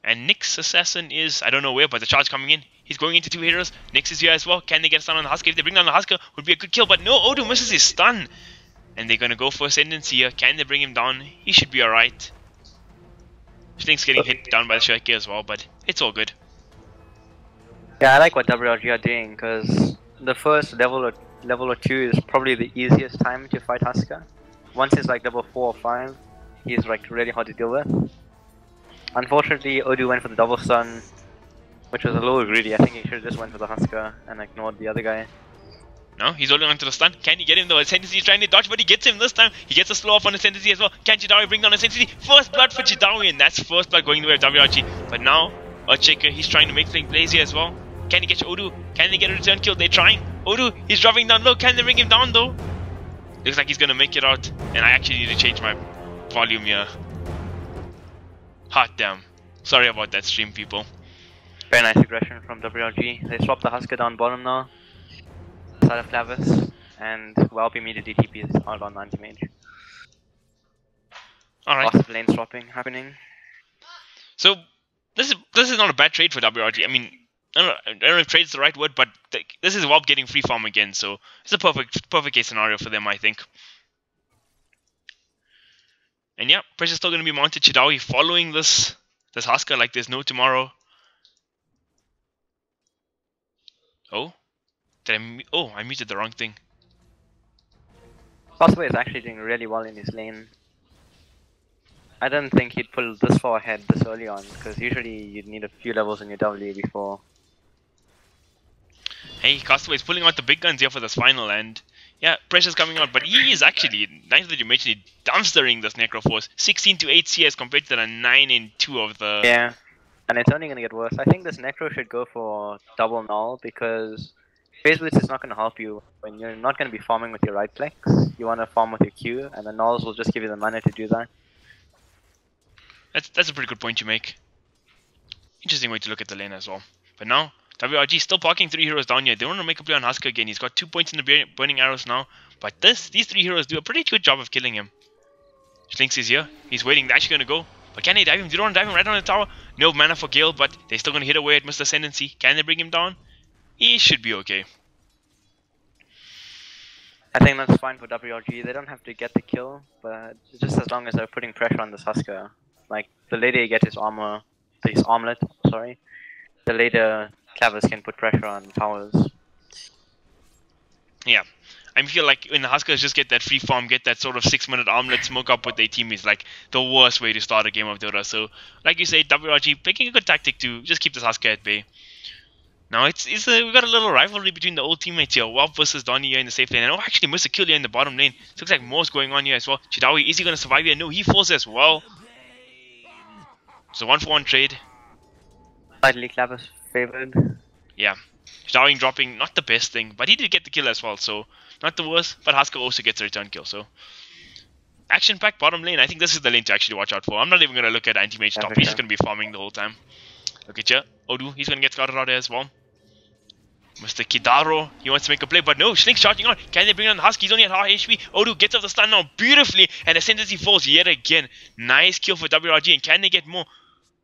And Nyx Assassin is, I don't know where, but the charge coming in. He's going into 2 heroes. Nyx is here as well. Can they get a stun on the Husker? If they bring down the Husker, would be a good kill. But no, Odu misses his stun. And they're going to go for Ascendancy here. Can they bring him down? He should be alright. Slink's getting hit down by the Shirky as well, but it's all good. Yeah, I like what WRG are doing because the first level or 2 is probably the easiest time to fight Husker. Once it's like level 4 or 5, he's like really hard to deal with. Unfortunately, Odu went for the double stun, which was a little greedy. I think he should have just went for the Husker and ignored the other guy. No, he's holding on to the stun. Can he get him though? Ascendancy is trying to dodge, but he gets him this time. He gets a slow off on Ascendancy as well. Can Chadawi bring down Ascendancy? First blood for Chadawi, and that's first blood going the way of WRG. But now, Earthshaker, he's trying to make things plays here as well. Can he catch Odu? Can they get a return kill? They're trying. Odu, he's dropping down low. Can they bring him down though? Looks like he's gonna make it out. And I actually need to change my volume here. Hot damn. Sorry about that stream, people. Very nice aggression from WRG. They swap the Husker down bottom now. Side of Clavis. And Welp immediately TPs out on anti-mage. Alright. Lots of lane swapping happening. So, this is not a bad trade for WRG. I mean, I don't know if trade's the right word, but this is Welp getting free farm again, so it's a perfect case scenario for them, I think. And yeah, pressure's still going to be mounted. Chadawi following this Husker like there's no tomorrow. Oh, I muted the wrong thing. Castaway is actually doing really well in his lane. I don't think he'd pull this far ahead this early on, because usually you'd need a few levels in your W before. Hey, Castaway is pulling out the big guns here for this final, and yeah, pressure's coming out, but he is actually, nice that you mentioned it, dumpstering this Necrophos. 16 to 8 CS compared to the 9 and 2 of the... Yeah, and it's only going to get worse. I think this Necro should go for double null, because Phase Boost is not going to help you when you're not going to be farming with your right flex. You want to farm with your Q, and the nulls will just give you the mana to do that. That's a pretty good point you make. Interesting way to look at the lane as well. But now, WRG still parking 3 heroes down here. They want to make a play on Husker again. He's got 2 points in the burning arrows now. But these 3 heroes do a pretty good job of killing him. Slinks is here. He's waiting. They're actually going to go. But can they dive him? They don't want to dive him right on the tower. No mana for Gale, but they're still going to hit away at Mr. Ascendancy. Can they bring him down? He should be okay. I think that's fine for WRG. They don't have to get the kill, but just as long as they're putting pressure on this Husker. Like, the later you get his armor, his armlet, sorry, the later Clavis can put pressure on towers. Yeah. I feel like when the Huskers just get that free farm, get that sort of 6-minute armlet, smoke up with their team is like the worst way to start a game of Dota. So, like you say, WRG picking a good tactic to just keep this Husker at bay. Now we got a little rivalry between the old teammates here. Wop versus Donnie here in the safe lane. And actually missed a kill here in the bottom lane. It looks like more's going on here as well. Chidawi, is he going to survive here? No, he falls as well. So 1-for-1 trade. Slightly Clavis favored. Yeah. Chidawi dropping, not the best thing. But he did get the kill as well, so not the worst. But Husker also gets a return kill, so... Action-packed bottom lane. I think this is the lane to actually watch out for. I'm not even going to look at anti-mage top. He's just going to be farming the whole time. Look at you. Odu, he's going to get scouted out there as well. Mr. Kidaro, he wants to make a play, but no, Slink's charging on. Can they bring on the Husky? He's only at half HP. Odu gets off the stun now beautifully, and Ascendancy falls yet again. Nice kill for WRG, and can they get more?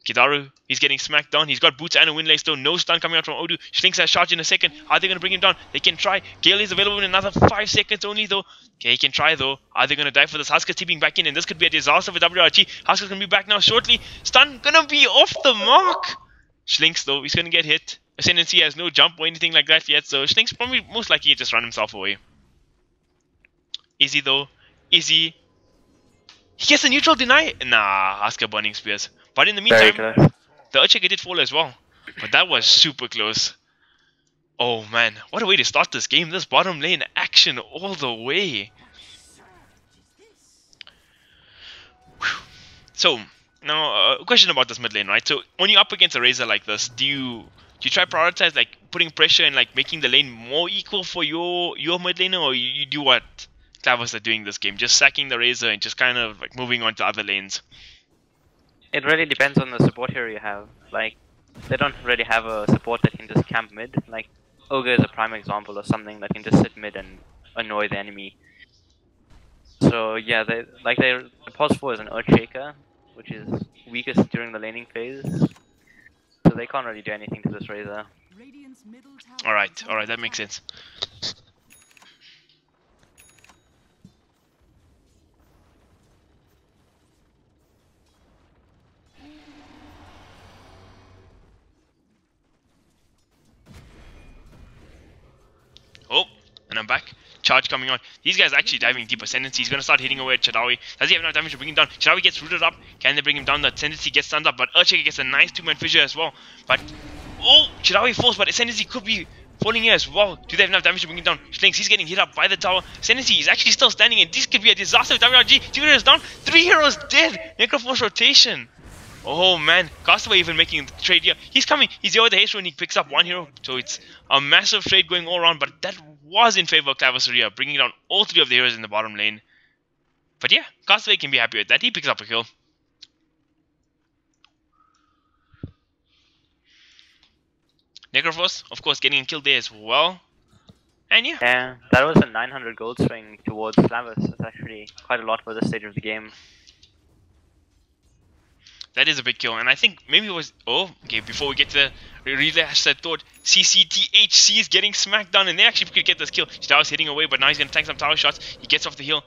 Kidaru, he's getting smacked down. He's got boots and a wind lace though. No stun coming out from Odu. Slinks has charge in a second. Are they going to bring him down? They can try. Gale is available in another 5 seconds only though. Okay, he can try though. Are they going to die for this? Husker's tipping back in, and this could be a disaster for WRG. Husker's going to be back now shortly. Stun going to be off the mark. Slinks though, he's going to get hit. Ascendancy has no jump or anything like that yet, so Slinks probably most likely just run himself away. Izzy though, Izzy. He gets a neutral deny. Nah, Husker burning spears. But in the meantime, the Urchika did fall as well. But that was super close. Oh man, what a way to start this game. This bottom lane action all the way. Whew. So, now a question about this mid lane, right? So, when you're up against a Razor like this, do you try prioritize like putting pressure and like making the lane more equal for your mid laner, or you do what Clavis are doing this game, just sacking the Razor and just kind of like moving on to other lanes? It really depends on the support hero you have. Like, they don't really have a support that can just camp mid. Like, Ogre is a prime example of something that can just sit mid and annoy the enemy. So yeah, the pos 4 is an Earthshaker, which is weakest during the laning phase. So they can't really do anything to this Razor. Alright, that makes sense. Oh, and I'm back. Charge coming on. These guys are actually diving deep. Ascendancy. He's going to start hitting away at Chidawi. Does he have enough damage to bring him down? Chidawi gets rooted up. Can they bring him down? The Ascendancy gets stunned up, but Urchika gets a nice 2-man fissure as well. But, oh, Chidawi falls, but Ascendancy could be falling here as well. Do they have enough damage to bring him down? Slinks, he's getting hit up by the tower. Ascendancy is actually still standing, and this could be a disaster with WRG. 2 heroes down, 3 heroes dead. Necroforce rotation. Oh man, Castaway even making the trade here. He's coming. He's here with the haste when he picks up 1 hero. So it's a massive trade going all around, but that was in favor of Clavis, bringing down all 3 of the heroes in the bottom lane. But yeah, Castaway can be happy with that. He picks up a kill. Necroforce, of course, getting killed there as well. And yeah. Yeah, that was a 900 gold swing towards Clavis. That's actually quite a lot for this stage of the game. That is a big kill, and I think maybe it was... Oh, okay, before we get to the relash that thought, CCTHC is getting smacked down, and they actually could get this kill. Chidawi's hitting away, but now he's going to tank some tower shots. He gets off the hill.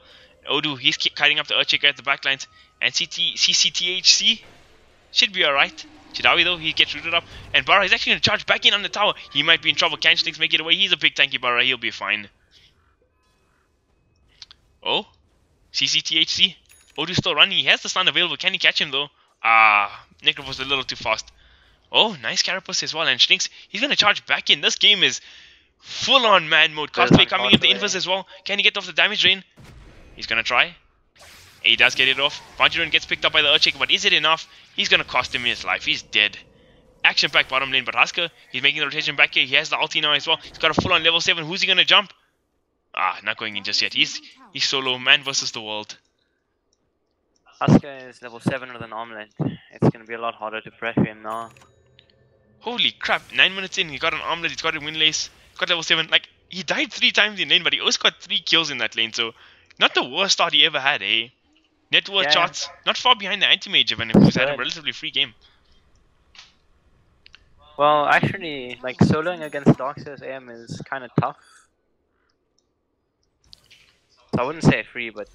Odu, he's kiting up the Urchika at the backlines. And CCTHC should be alright. Chidawi, though, he gets rooted up. And Bara is actually going to charge back in on the tower. He might be in trouble. Can Slinks make it away? He's a big tanky Bara. He'll be fine. Oh, CCTHC. Odu's still running. He has the stun available. Can he catch him, though? Necroforce was a little too fast. Oh, nice Carapace as well. And Slinks, he's going to charge back in. This game is full on man mode. Castaway coming in the inverse as well. Can he get off the damage drain? He's going to try. He does get it off. Pancharon gets picked up by the Urchika, but is it enough? He's going to cost him his life. He's dead. Action back bottom lane, but Husker, he's making the rotation back here. He has the ulti now as well. He's got a full on level 7. Who's he going to jump? Not going in just yet. He's solo. Man versus the world. Husker is level 7 with an armlet. It's going to be a lot harder to pressure him now. Holy crap, 9 minutes in, he got an armlet, he's got a windlace, got level 7. Like, he died 3 times in lane, but he also got 3 kills in that lane, so not the worst start he ever had, eh? Net worth charts, not far behind the anti-mage event, who's had a relatively free game. Well, actually, like, soloing against Darkseer's AM is kind of tough. So I wouldn't say free, but...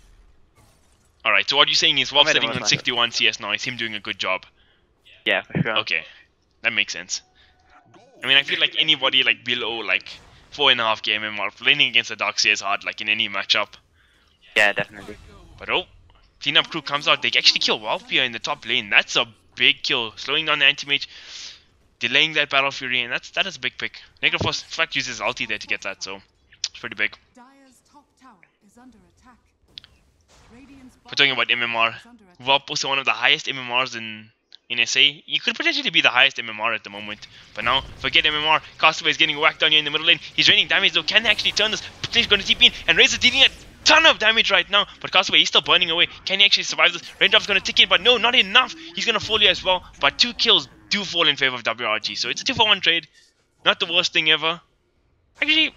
Alright, so what you're saying is, while I made sitting the on most 61 CS now, is him doing a good job. Yeah, for sure. Okay, that makes sense. I mean, I feel like anybody like below like 4.5k MMR laning against the Darkseer is hard, like in any matchup. Yeah, definitely. But oh, cleanup crew comes out. They actually kill Walpia in the top lane. That's a big kill, slowing down the anti-mage, delaying that Battle Fury, and that is a big pick. Necrophos, in fact, uses ulti there to get that, so it's pretty big. Dire's top tower is under attack. Radiant's We're talking about bottom MMR. tower is under attack. Walp also one of the highest MMRs in SA. You could potentially be the highest MMR at the moment. But now, forget MMR. Castaway is getting whacked down here in the middle lane. He's raining damage though. Can they actually turn this? Potentially going to TP in. And Razor's dealing a ton of damage right now. But Castaway, he's still burning away. Can he actually survive this? Raindrop's going to tick in. But no, not enough. He's going to fall here as well. But 2 kills do fall in favor of WRG. So it's a 2-for-1 trade. Not the worst thing ever. Actually, in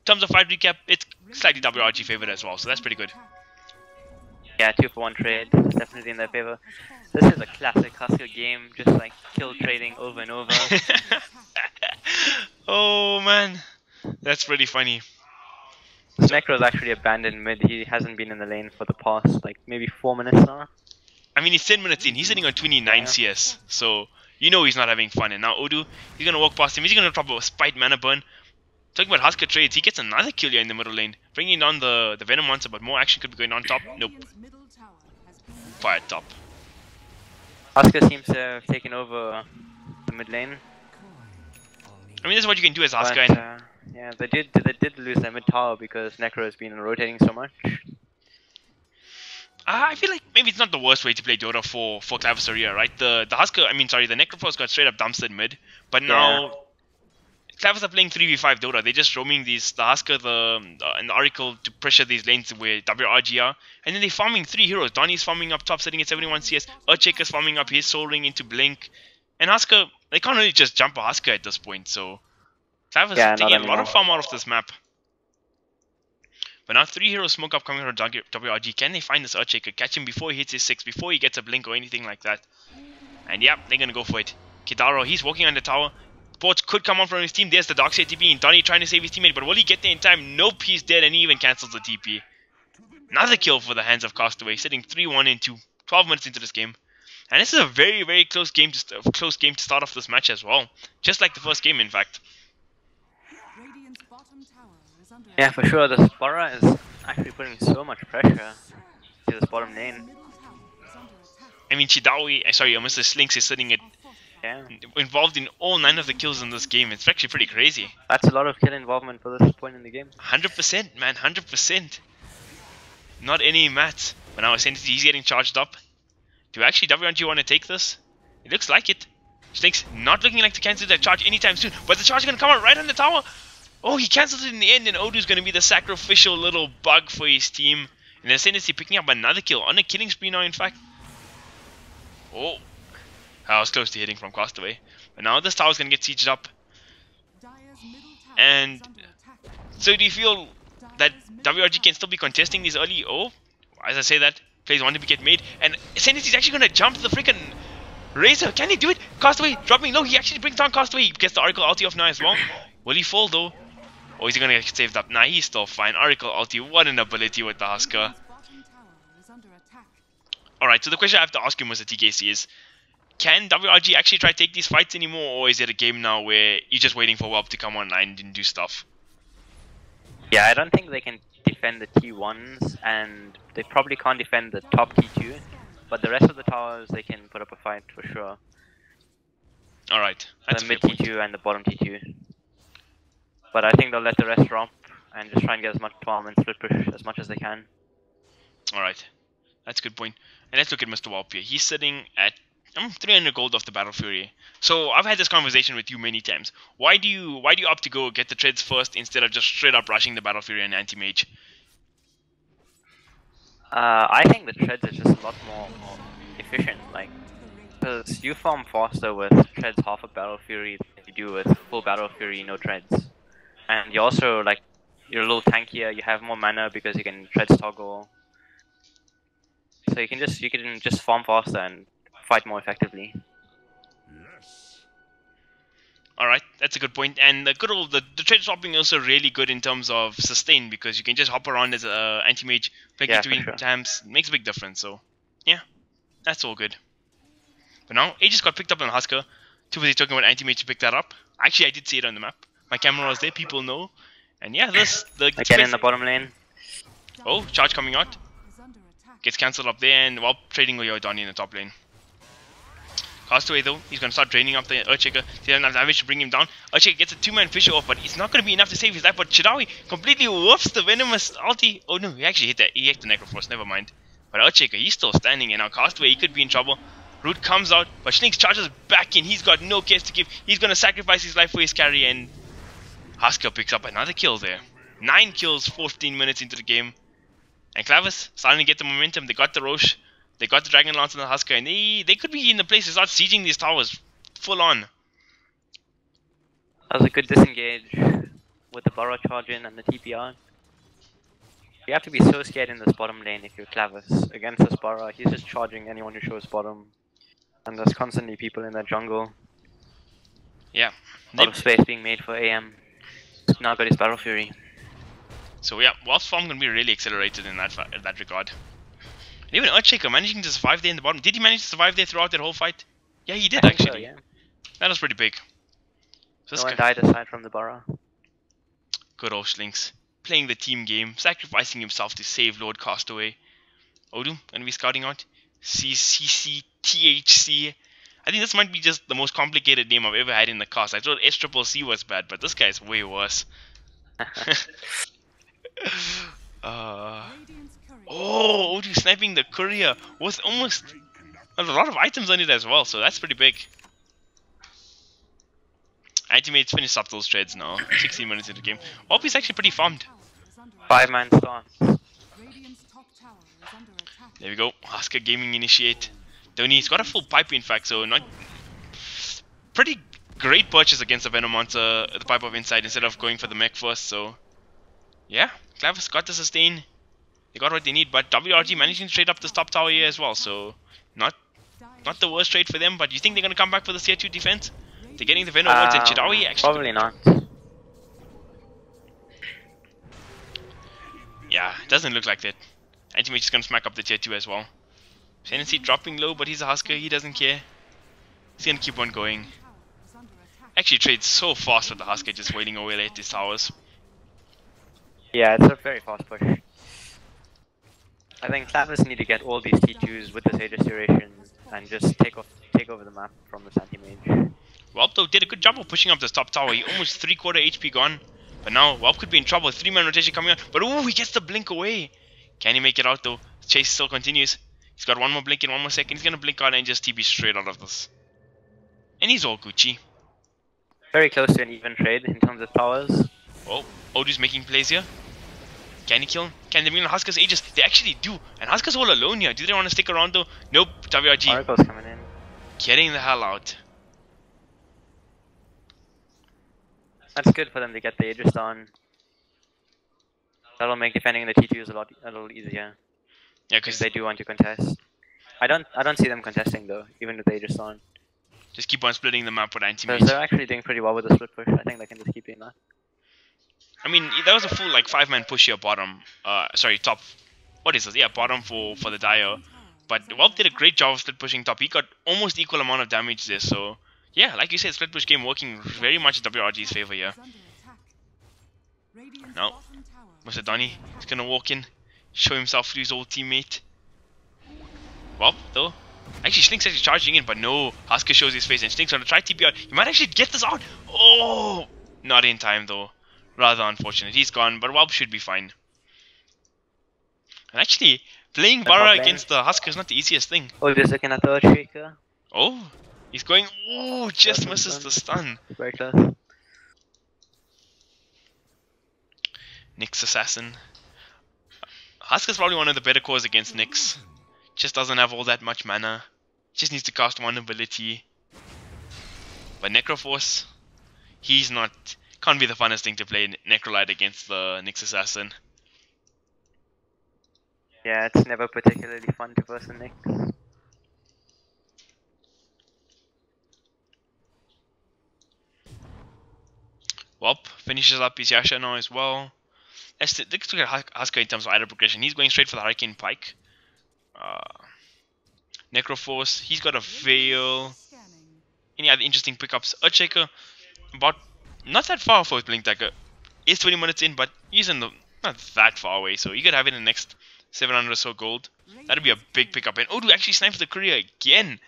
terms of fight recap, it's slightly WRG favored as well. So that's pretty good. Yeah, 2-for-1 trade, definitely in their favor. This is a classic Husker game, just like kill trading over and over. Oh man, that's pretty funny. Necro's actually abandoned mid, he hasn't been in the lane for the past like maybe 4 minutes now. I mean, he's 10 minutes in, he's sitting on 29 CS, so you know he's not having fun. And now Odu, he's gonna walk past him, he's gonna drop a Spite Mana Burn. Talking about Husker trades, he gets another kill here in the middle lane, bringing down the Venom monster, but more action could be going on top. Nope, Radiant's middle tower has been fire top. Husker seems to have taken over the mid lane. I mean, this is what you can do as Husker. But, And yeah, they did lose their mid tower because Necro has been rotating so much. I feel like maybe it's not the worst way to play Dota for Clavis Aurea, right? The Necrophos got straight up dumpstered mid, but now Clavis are playing 3v5 Dota. They're just roaming the Husker, and the Oracle to pressure these lanes where WRG are. And then they're farming 3 heroes. Donnie's farming up top, sitting at 71 CS. Earthshaker's farming up his Soul Ring into Blink. And Husker, they can't really just jump a Husker at this point. So Clavis is taking a lot of farm out of this map. But now 3 heroes smoke up coming from WRG. Can they find this Earthshaker? Catch him before he hits his 6, before he gets a Blink or anything like that. And yeah, they're going to go for it. Kidaro, he's walking on the tower. Ports could come on from his team. There's the Darkseer TP and Donnie trying to save his teammate, but will he get there in time? Nope, he's dead and he even cancels the TP. Another kill for the hands of Castaway, sitting 3-1 into 12 minutes into this game. And this is a very, very close game to start off this match as well. Just like the first game, in fact. Radiant's bottom tower is under Yeah, for sure, this Bora is actually putting so much pressure to this bottom lane. middle tower is under attack. I mean, Mr. Slinks is sitting at Yeah, involved in all 9 of the kills in this game. It's actually pretty crazy. that's a lot of kill involvement for this point in the game. 100%, man, 100%. Not any mats. But now Ascendity, he's getting charged up. Do actually WRG want to take this? It looks like it. Slinks not looking like to cancel that charge anytime soon. But the charge is going to come out right on the tower. Oh, he cancels it in the end, and Odu's going to be the sacrificial little bug for his team. And Ascendity picking up another kill on a killing spree now, in fact. Oh. I was close to hitting from Castaway. But now this tower's going to get sieged up. Dire's middle tower And is under attack. so do you feel that WRG can still be contesting these early? Oh, as I say that, plays want to get made. And Ascendancy's actually going to jump the freaking Razor. Can he do it? Castaway dropping low. He actually brings down Castaway. He gets the Oracle ulti off now as well. Will he fall though? Or is he going to get saved up? Nah, he's still fine. Oracle ulti, what an ability with the Husker. Radiant's bottom tower is under attack. Alright, so the question I have to ask you, Mr. TKC, is can WRG actually try to take these fights anymore, or is it a game now where you're just waiting for Whelp to come online and do stuff? Yeah, I don't think they can defend the T1s, and they probably can't defend the top T2, but the rest of the towers they can put up a fight for sure. Alright, that's The a mid fair point. T2 and the bottom T2. But I think they'll let the rest drop and just try and get as much farm and split push as much as they can. Alright, that's a good point. And let's look at Mr. Whelp here. He's sitting at 300 gold off the Battle Fury. So I've had this conversation with you many times. Why do you opt to go get the treads first instead of just straight up rushing the Battle Fury and anti-mage? I think the treads is just a lot more efficient. Like, because you farm faster with treads half a Battle Fury than you do with full Battle Fury no treads. And you also like you're a little tankier. You have more mana because you can treads toggle. So you can just farm faster and fight more effectively. Yes. Alright, that's a good point. And the trade swapping is also really good in terms of sustain because you can just hop around as a anti-mage, play Yeah, between for sure. times, makes a big difference. So yeah, that's all good. But now Aegis got picked up on Husker. Too busy talking about anti-mage to pick that up. Actually, I did see it on the map. My camera was there, people know. And yeah, Again in the bottom lane. Oh, charge coming out. Is under attack. Gets cancelled up there, and while trading with Donnie in the top lane. Castaway though, he's going to start draining up the Earthshaker. He doesn't have damage to bring him down. Earthshaker gets a 2-man Fisher off, but it's not going to be enough to save his life. But Chidawi completely whoops the Venomous ulti. Oh no, he actually hit that. He hit the Necroforce, never mind. But Earthshaker, he's still standing, and now Castaway, he could be in trouble. Root comes out, but Slinks charges back in. He's got no cares to give. He's going to sacrifice his life for his carry, and Husker picks up another kill there. 9 kills, 14 minutes into the game. And Clavis starting to get the momentum. They got the Roche. They got the Dragon Lance on the Husker, and they could be in the place to start sieging these towers full on. That was a good disengage with the Burrow charge in and the TPR. You have to be so scared in this bottom lane if you're Clavis. Against this Burrow, he's just charging anyone who shows bottom. And there's constantly people in that jungle. Yeah. A lot of space being made for AM. Now got his Battle Fury. So yeah, Wolf's farm going to be really accelerated in that regard. And even Earthshaker managing to survive there in the bottom. Did he manage to survive there throughout that whole fight? Yeah, he did I think actually. so, yeah. That was pretty big. So No one died aside from the Burrow. good old Slinks. Playing the team game, sacrificing himself to save Lord Castaway. Odum going to be scouting out. CCTHC. I think this might be just the most complicated name I've ever had in the cast. I thought SCCC was bad, but this guy's way worse. Radiant's courier. Oh, Odoo sniping the courier with almost a lot of items on it as well, so that's pretty big. Anti-mates finished up those trades now, 16 minutes into the game. Is actually pretty farmed. Tower is under 5-man stance. Radiant's top tower is under attack. There we go, Husker Gaming initiate. Donnie's got a full pipe in fact, so not pretty great purchase against the Venomancer, the Pipe of Insight instead of going for the mech first, so yeah, Clavis got the sustain. They got what they need, but WRG managing to trade up this top tower here as well, so not the worst trade for them, but you think they're going to come back for the tier 2 defense? They're getting the Venom wards and Chidawi actually. Probably not. Yeah, it doesn't look like that. Anti-Mage is going to smack up the tier 2 as well. Ascendancy dropping low, but he's a Husker, he doesn't care. He's going to keep on going. Tower is under attack. Actually trades so fast with the Husker just wailing away at these towers. Yeah, it's a very fast push. I think Clavis need to get all these T2s with this Aegis duration and just take over the map from this anti-mage. Welp though did a good job of pushing up this top tower. He almost 3/4 HP gone. But now Welp could be in trouble. 3-man rotation coming out. But ooh, he gets the blink away. Can he make it out though? The chase still continues. He's got one more blink in 1 more second. He's gonna blink out and just TP straight out of this. And he's all Gucci. Very close to an even trade in terms of powers. Oh, Odu's making plays here. Can he kill him? Can they mean Husker's Aegis? They actually do. And Husker's all alone here. Do they want to stick around though? Nope. WRG Oracle's coming in. getting the hell out. That's good for them to get the Aegis down. That'll make defending the T2s a little easier. Yeah, If because they do want to contest. I don't see them contesting though, even with the Aegis on. just keep on splitting the map with anti-mage. Because they're actually doing pretty well with the split push. I think they can just keep doing that. I mean, that was a full like 5-man push here bottom. Sorry, top. What is this? Yeah, bottom for the Dire. But Welp did a great job of split pushing top. He got almost equal amount of damage there. So yeah, like you said, split push game working very much in WRG's favor here. Is under attack. Radiant's No. bottom tower Mr. Donny is gonna walk in, show himself to his old teammate. Welp though. Actually, Slink's actually charging in, but no. Husker shows his face and Slink's gonna try TP out. He might actually get this out. Oh, not in time though. Rather unfortunate. He's gone, but Welp should be fine. And actually, playing Barra against the Husker is not the easiest thing. Oh, just looking at the Earthshaker. Oh, he's going. Oh, just misses the stun. Very close. Nyx Assassin. Husker's probably one of the better cores against Nyx. Just doesn't have all that much mana. Just needs to cast one ability. But Necroforce, he's not... Can't be the funnest thing to play Necrolite against the Nyx Assassin. Yeah, it's never particularly fun to verse a Nyx. Welp finishes up his Yasha now as well. Let's look at Husker in terms of item progression. He's going straight for the Hurricane Pike. Necroforce, he's got a Veil. Any other interesting pickups? Earthshaker, about not that far for his Blink Dagger. Is 20 minutes in, but he's in the not that far away, so you could have it in the next 700 or so gold. That'd be a big pickup. And Odu actually snipes the courier again.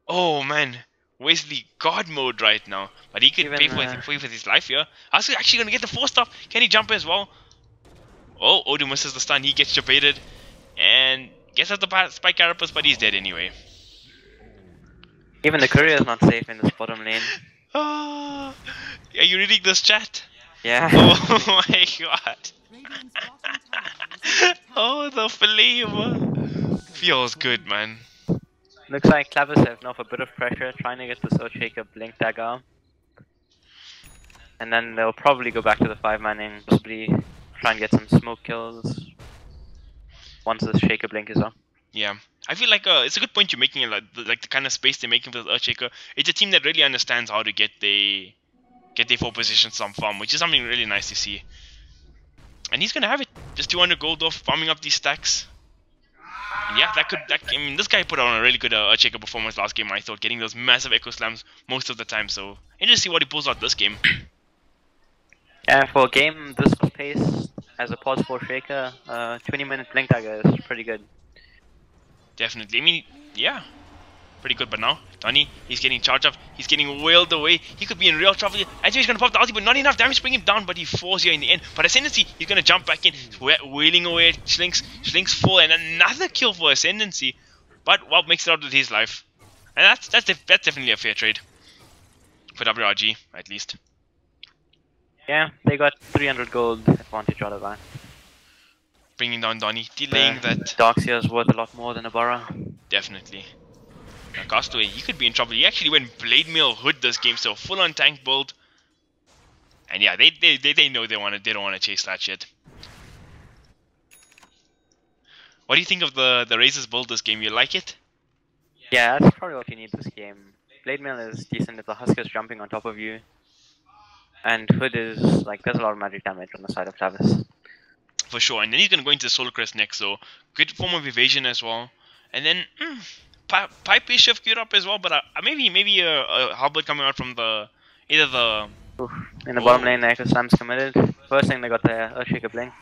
Oh man, Wesley God mode right now, but he could pay for his life here. Husker actually gonna get the 4-stop. Can he jump as well? Oh, Odu misses the stun. He gets debated and gets out the spike carapace, but he's dead anyway. Even the courier is not safe in this bottom lane. Are you reading this chat? Yeah. Oh my god. Oh, the flame. Feels good, man. Looks like Clavis have now a bit of pressure trying to get this Earthshaker Blink Dagger. And then they'll probably go back to the 5-man, possibly try and get some smoke kills once this Shaker Blink is up. Yeah, I feel like it's a good point you're making, like the kind of space they're making for the Earthshaker. It's a team that really understands how to get their 4 positions some farm, which is something really nice to see. And he's gonna have it. Just 200 gold off, farming up these stacks. And yeah, I mean, this guy put on a really good Earthshaker performance last game, I thought, getting those massive Echo Slams most of the time. So, interesting to see what he pulls out this game. Yeah, for a game this pace as a pause 4 Shaker, 20-minute Blink Dagger is pretty good. Definitely. I mean, yeah, pretty good. But now, Donnie, he's getting charged up. He's getting wailed away. He could be in real trouble. I think he's going to pop the ulti, but not enough damage to bring him down. But he falls here in the end. But Ascendancy, he's going to jump back in. He's wailing away at Slinks. Slinks fall, and another kill for Ascendancy. But Walt makes it out with his life. And that's definitely a fair trade. For WRG, at least. Yeah, they got 300 gold advantage out of that. Bringing down Donnie, delaying that. Darkseer is worth a lot more than a Bara. Definitely. Now Castaway, he could be in trouble. He actually went Blade Mail Hood this game, so full on tank build. And yeah, they know they don't want to chase that shit. What do you think of the Razor's build this game? You like it? Yeah, that's probably what you need this game. Blade Mail is decent if the Husker's jumping on top of you. And Hood is like, there's a lot of magic damage on the side of Clavis. For sure, and then he's going to go into Solar Crest next, so good form of evasion as well. And then Pipe is shift geared up as well, but maybe a halberd coming out from either the... Oof. In the bottom lane, the Echo Slam's committed. First thing they got the Earthshaker Blink,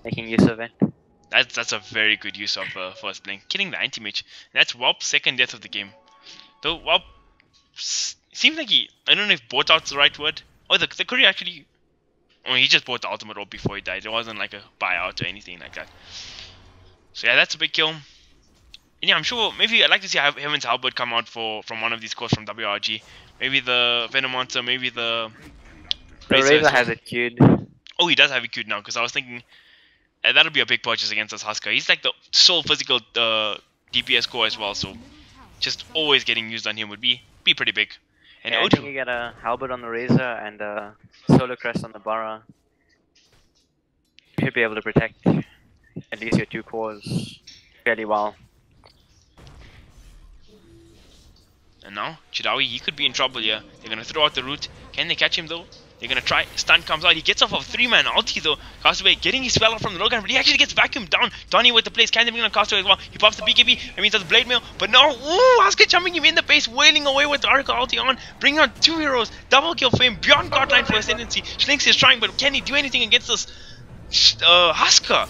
making use of it. That's a very good use of first blink, killing the anti-mage. That's Wop's second death of the game. Though Wop seems like I don't know if bought out's the right word. Oh, the courier actually... I mean, he just bought the ultimate orb before he died. It wasn't like a buyout or anything like that. So yeah, that's a big kill. And yeah, I'm sure maybe I'd like to see Heaven's Halberd come out from one of these cores from WRG. Maybe the Venom Monster, maybe the Razor has it queued. Oh, he does have it queued now, because I was thinking that'll be a big purchase against this Husker. He's like the sole physical DPS core as well, so just always getting used on him would be pretty big. And yeah, I think you get a Halberd on the Razor and a Solar Crest on the Bara. You should be able to protect at least your 2 cores fairly well. And now, Chidawi, he could be in trouble here. They're going to throw out the root. Can they catch him though? They're going to try. Stun comes out. He gets off of 3-man ulti though. Castaway getting his spell out from the low gun, but he actually gets vacuumed down. Donnie with the place. Can they bring on Castaway as well? He pops the BKB. I mean, that's the Blade Mail. But no. Ooh, Husker jumping him in the base, wailing away with the Oracle ulti on. Bringing on 2 heroes. Double kill for him. Beyond godline for Ascendancy. Slinks is trying, but can he do anything against this Husker?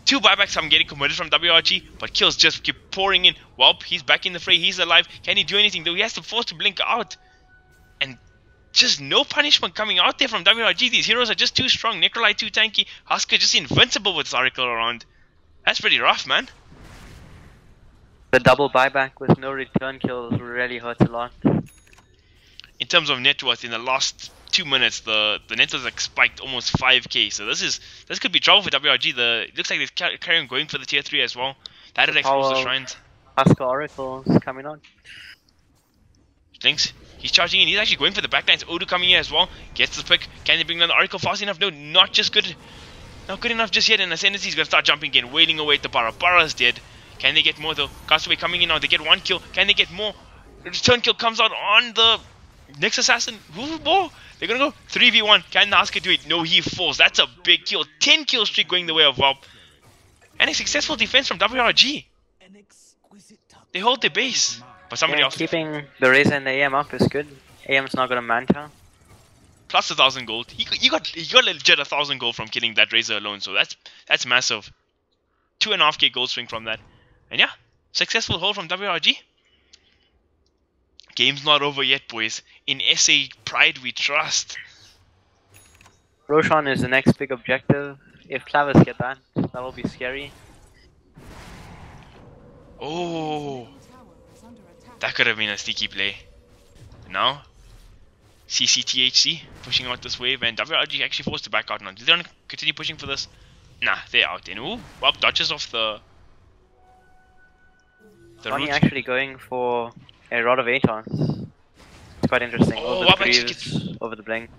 2 buybacks I'm getting committed from WRG, but kills just keep pouring in. Whelp, he's back in the fray. He's alive. Can he do anything though? He has to force to blink out. And just no punishment coming out there from WRG. These heroes are just too strong. Necrolite too tanky. Husker just invincible with Oracle around. That's pretty rough, man. The double buyback with no return kills really hurts a lot. In terms of net worth, in the last 2 minutes, the net was like spiked almost 5k. So this could be trouble for WRG. It looks like they're carrying going for the tier 3 as well. That would expose the shrines. Husker Oracle's coming on. Links. He's charging in. He's actually going for the backlines. Odu coming here as well. Gets the pick. Can they bring down the Oracle fast enough? No, not just good. Not good enough just yet. And Ascendancy's going to start jumping in. Wailing away at the Bara. Bara's dead. Can they get more though? Castaway coming in now. They get 1 kill. Can they get more? Return kill comes out on the next assassin. Who more? They're going to go 3v1. Can the Husker do it? No, he falls. That's a big kill. 10 kill streak going the way of Valp. And a successful defense from WRG. An exquisite touch. They hold their base. But somebody else. Keeping the Razor and the AM up is good. AM's not got a Manta. Plus 1,000 gold. He got legit 1,000 gold from killing that Razor alone. So that's massive. 2.5k gold swing from that. And yeah, successful hold from WRG. Game's not over yet, boys. In SA Pride we trust. Roshan is the next big objective. If Clavis get that, that will be scary. Oh, that could have been a sneaky play. Now, CCTHC pushing out this wave, and WRG actually forced to back out now. Do they want to continue pushing for this? Nah, they're out then. Ooh, well, dodges off the Ronnie root. actually going for a Rod of Atos. It's quite interesting. Oh, Over Wap the actually Greaves, over the Blink.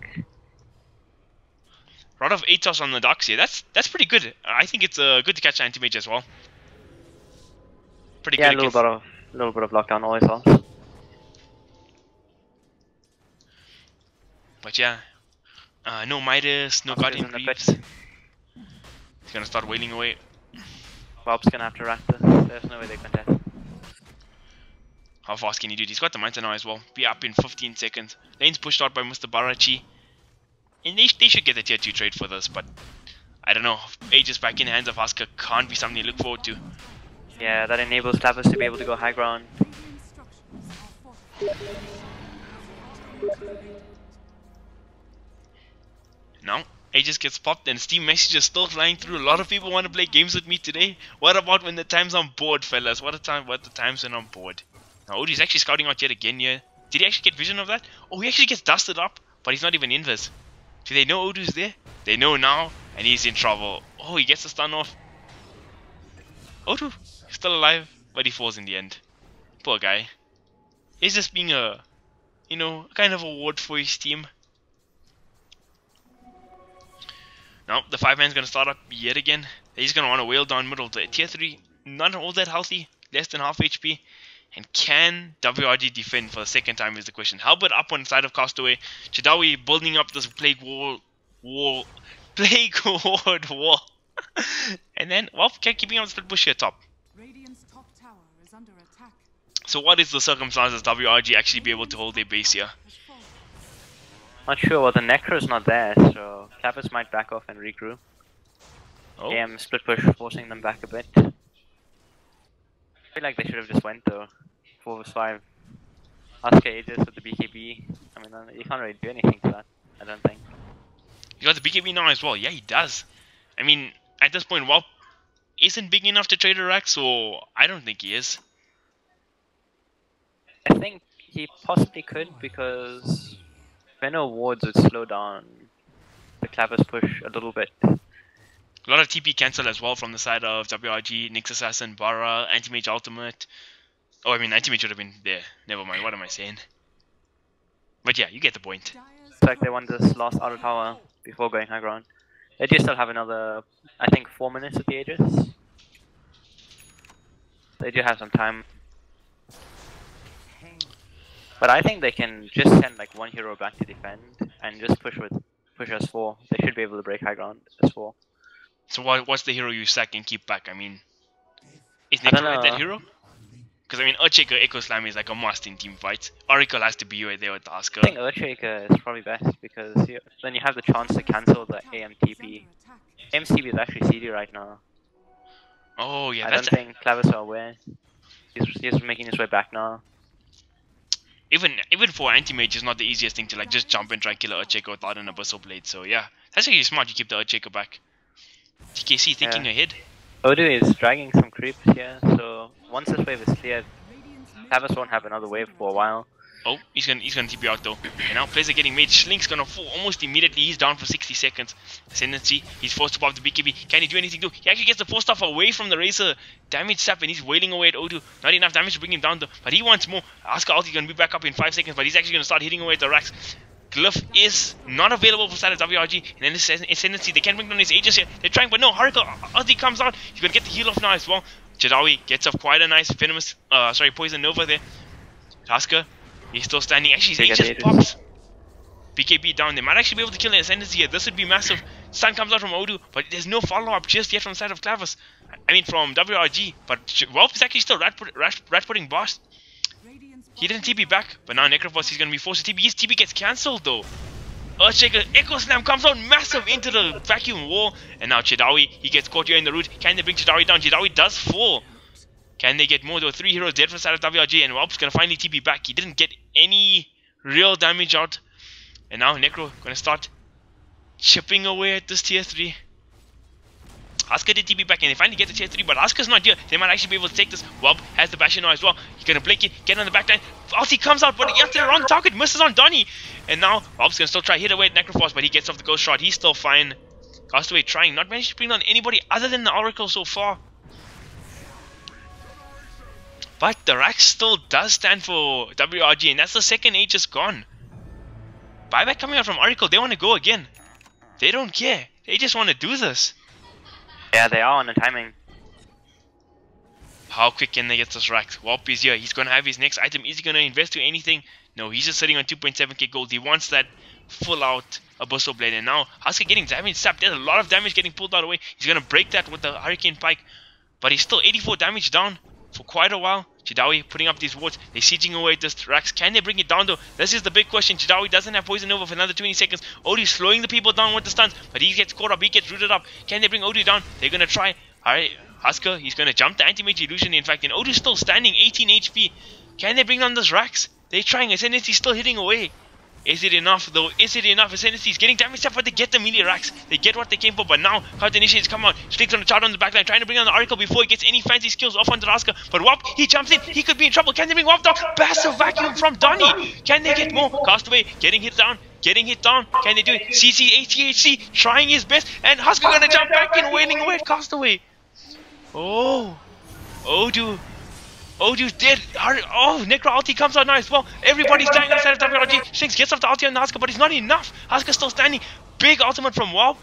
Rod of Atos on the docks here. That's pretty good. I think it's good to catch anti-mage as well. Pretty Yeah, good. a little bit of lockdown always helps. But yeah, no Midas, no Oscar's Guardian in the Greaves. pit. He's gonna start wailing away. Bob's gonna have to rack this. There's no way they contest. How fast can he do it? He's got the Manta now as well. Be up in 15 seconds. Lane's pushed out by Mr. Barachi. And they should get a tier 2 trade for this, but I don't know. Aegis back in the hands of Husker can't be something to look forward to. Yeah, that enables Clavis to be able to go high ground. Now, Aegis gets popped and Steam messages still flying through. A lot of people want to play games with me today. What about when the time's on board, fellas? What the time's when I'm bored? Now, Odie's actually scouting out yet again here. Did he actually get vision of that? Oh, he actually gets dusted up, but he's not even invis. Do they know Odu's there? They know now, and he's in trouble. Oh, he gets the stun off. Odu, still alive, but he falls in the end. Poor guy. He's just being a, you know, kind of a ward for his team. Now, the 5-man's gonna start up yet again. He's gonna want to whale down middle. The tier 3, not all that healthy, less than half HP. And can WRG defend for the second time is the question. Halbert up on the side of Castaway. Chidawi building up this plague ward wall. And then, well, keeping on the split bush here top. Radiant's top tower is under attack. So what is the circumstances WRG actually be able to hold their base here? Has fallen. Not sure, well the Necro's not there, so Clavis might back off and regroup. Oh, AM split push forcing them back a bit. I feel like they should have just went though. 4 vs 5. Ask Aegis with the BKB. I mean, you can't really do anything to that, I don't think. he got the BKB now as well. Yeah, he does. I mean, at this point, Wop isn't big enough to trade a rack, so I don't think he is. I think he possibly could because Venom wards would slow down the Clavis push a little bit. A lot of TP cancel as well from the side of WRG, Nyx Assassin, Bara, Anti-Mage Ultimate. Oh, I mean, Anti-Mage would have been there. Never mind, what am I saying? But yeah, you get the point. Dire's Looks like they won this last outer tower before going high ground. They do still have another, I think, 4 minutes at the Aegis. They do have some time. But I think they can just send like one hero back to defend and just push S4. They should be able to break high ground S4. So what's the hero you sack and keep back? I mean, is I don't Necro that know. hero? Because I mean, Earthshaker Echo Slam is like a must in team fights. Oracle has to be right there with the Husker. I think Earthshaker is probably best because then you have the chance to cancel the AMTP. MCB is actually CD right now. Oh yeah, I that's don't think Clavis are aware. He's making his way back now. even for Anti-Mage, it's not the easiest thing to like just jump and try kill an Earthshaker without an Abyssal Blade. So yeah, that's actually smart. You keep the Earthshaker back. TKC thinking Yeah. ahead. Odu is dragging some creeps here, so once this wave is cleared, Clavis won't have another wave for a while. Oh, he's gonna TP out though. And now plays are getting made. Schlink's gonna fall almost immediately. He's down for 60 seconds. Ascendancy, he's forced to pop the BKB. Can he do anything though? He actually gets the force stuff away from the Razor. Damage sap, and he's wailing away at O2. Not enough damage to bring him down though. But he wants more. Asuka ulti gonna be back up in 5 seconds, but he's actually gonna start hitting away at the racks. Glyph is not available for side of WRG. And then this Ascendancy, they can bring down his Aegis here. They're trying, but no, Hurricane ulti comes out. He's gonna get the heal off now as well. Jadawi gets off quite a nice venomous, poison Nova there. Asuka, he's still standing. Actually, his Aegis pops. BKB down. They might actually be able to kill the Ascendancy here. This would be massive. Stun comes out from Odu, but there's no follow-up just yet from the side of Clavis. I mean, from WRG. But Welp is actually still rat-putting boss. He didn't TP back, but now Necrophos is going to be forced to TP. His TP gets cancelled though. Earthshaker, Echo Slam comes out massive into the vacuum wall. And now Chidawi, he gets caught here in the root. Can they bring Chidawi down? Chidawi does fall. Can they get more? There were 3 heroes dead from the side of WRG, and Welp's going to finally TP back. He didn't get any real damage out. And now Necro going to start chipping away at this tier 3. Asuka did TP back and they finally get the tier 3, but Asuka's not here. They might actually be able to take this. Welp has the Bastion now as well. He's going to blink it, get on the back line. Ulti comes out, but he gets the wrong target, misses on Donnie. And now Welp's going to still try hit away at Necrophos, but he gets off the ghost shot. He's still fine. Castaway trying, not managed to bring down anybody other than the Oracle so far. But the rack still does stand for WRG, and that's the second Aegis gone. Buyback coming out from Oracle, they want to go again. They don't care. They just want to do this. Yeah, they are on the timing. How quick can they get this racked? Welp is here. He's going to have his next item. Is he going to invest to anything? No, he's just sitting on 2.7k gold. He wants that full out Abyssal Blade. And now, Asuka getting damage sapped. There's a lot of damage getting pulled out away. He's going to break that with the Hurricane Pike. But he's still 84 damage down for quite a while. Chidawi putting up these wards. They're sieging away at this Rax. Can they bring it down though? This is the big question. Chidawi doesn't have poison over for another 20 seconds. Odu's slowing the people down with the stuns, but he gets caught up. He gets rooted up. Can they bring Odu down? They're going to try. Alright, Asuka, he's going to jump the anti-mage illusion in fact. And Odu's still standing, 18 HP. Can they bring down this Rax? They're trying. Ascendancy's still hitting away. Is it enough though? Is it enough? Ascendancy's getting damage up, but they get the melee racks. They get what they came for, but now Counter Initiates come out. Slick's on the chart on the backline, trying to bring on the Oracle before he gets any fancy skills off onto Asuka. But Wop, he jumps in. He could be in trouble. Can they bring Wop down? Passive vacuum from Donnie. Can they get more? Castaway getting hit down. Getting hit down. Can they do it? CC, ATHC trying his best. And Husker gonna jump back in, wailing away at Castaway. Oh. Odu's dead. Oh, Necro ulti comes out now as well. Everybody's dying on the side of WRG. Shinx gets off the ulti on Asuka, but it's not enough. Asuka's still standing. Big ultimate from Welp.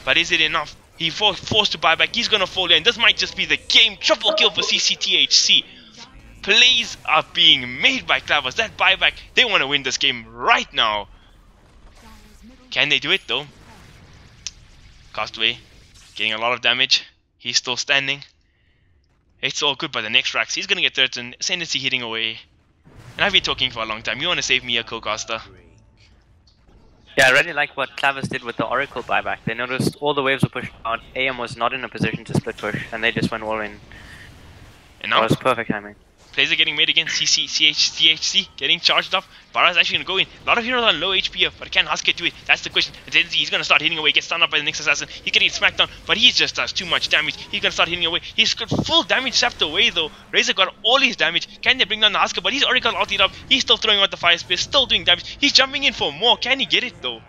But is it enough? He forced to buy back. He's gonna fall in. This might just be the game. Triple kill for CCTHC. Plays are being made by Clavis. That buyback, they want to win this game right now. Can they do it though? Castaway getting a lot of damage. He's still standing. It's all good, but the next Rax, he's gonna get threatened. Ascendancy hitting away. And I've been talking for a long time. You wanna save me a co-caster? Yeah, I really like what Clavis did with the Oracle buyback. They noticed all the waves were pushed out. AM was not in a position to split push, and they just went all in. And now that was perfect timing. Plays are getting made again. CHC getting charged up. Vara's actually gonna go in. A lot of heroes on low HP here, but can Husker do it? That's the question. He's gonna start hitting away, gets stunned up by the next assassin. He's getting smacked down, but he just does too much damage. He's gonna start hitting away. He's got full damage sapped away though. Razor got all his damage. Can they bring down the Husker? But he's Oracle ultied up. He's still throwing out the fire space, still doing damage. He's jumping in for more. Can he get it though?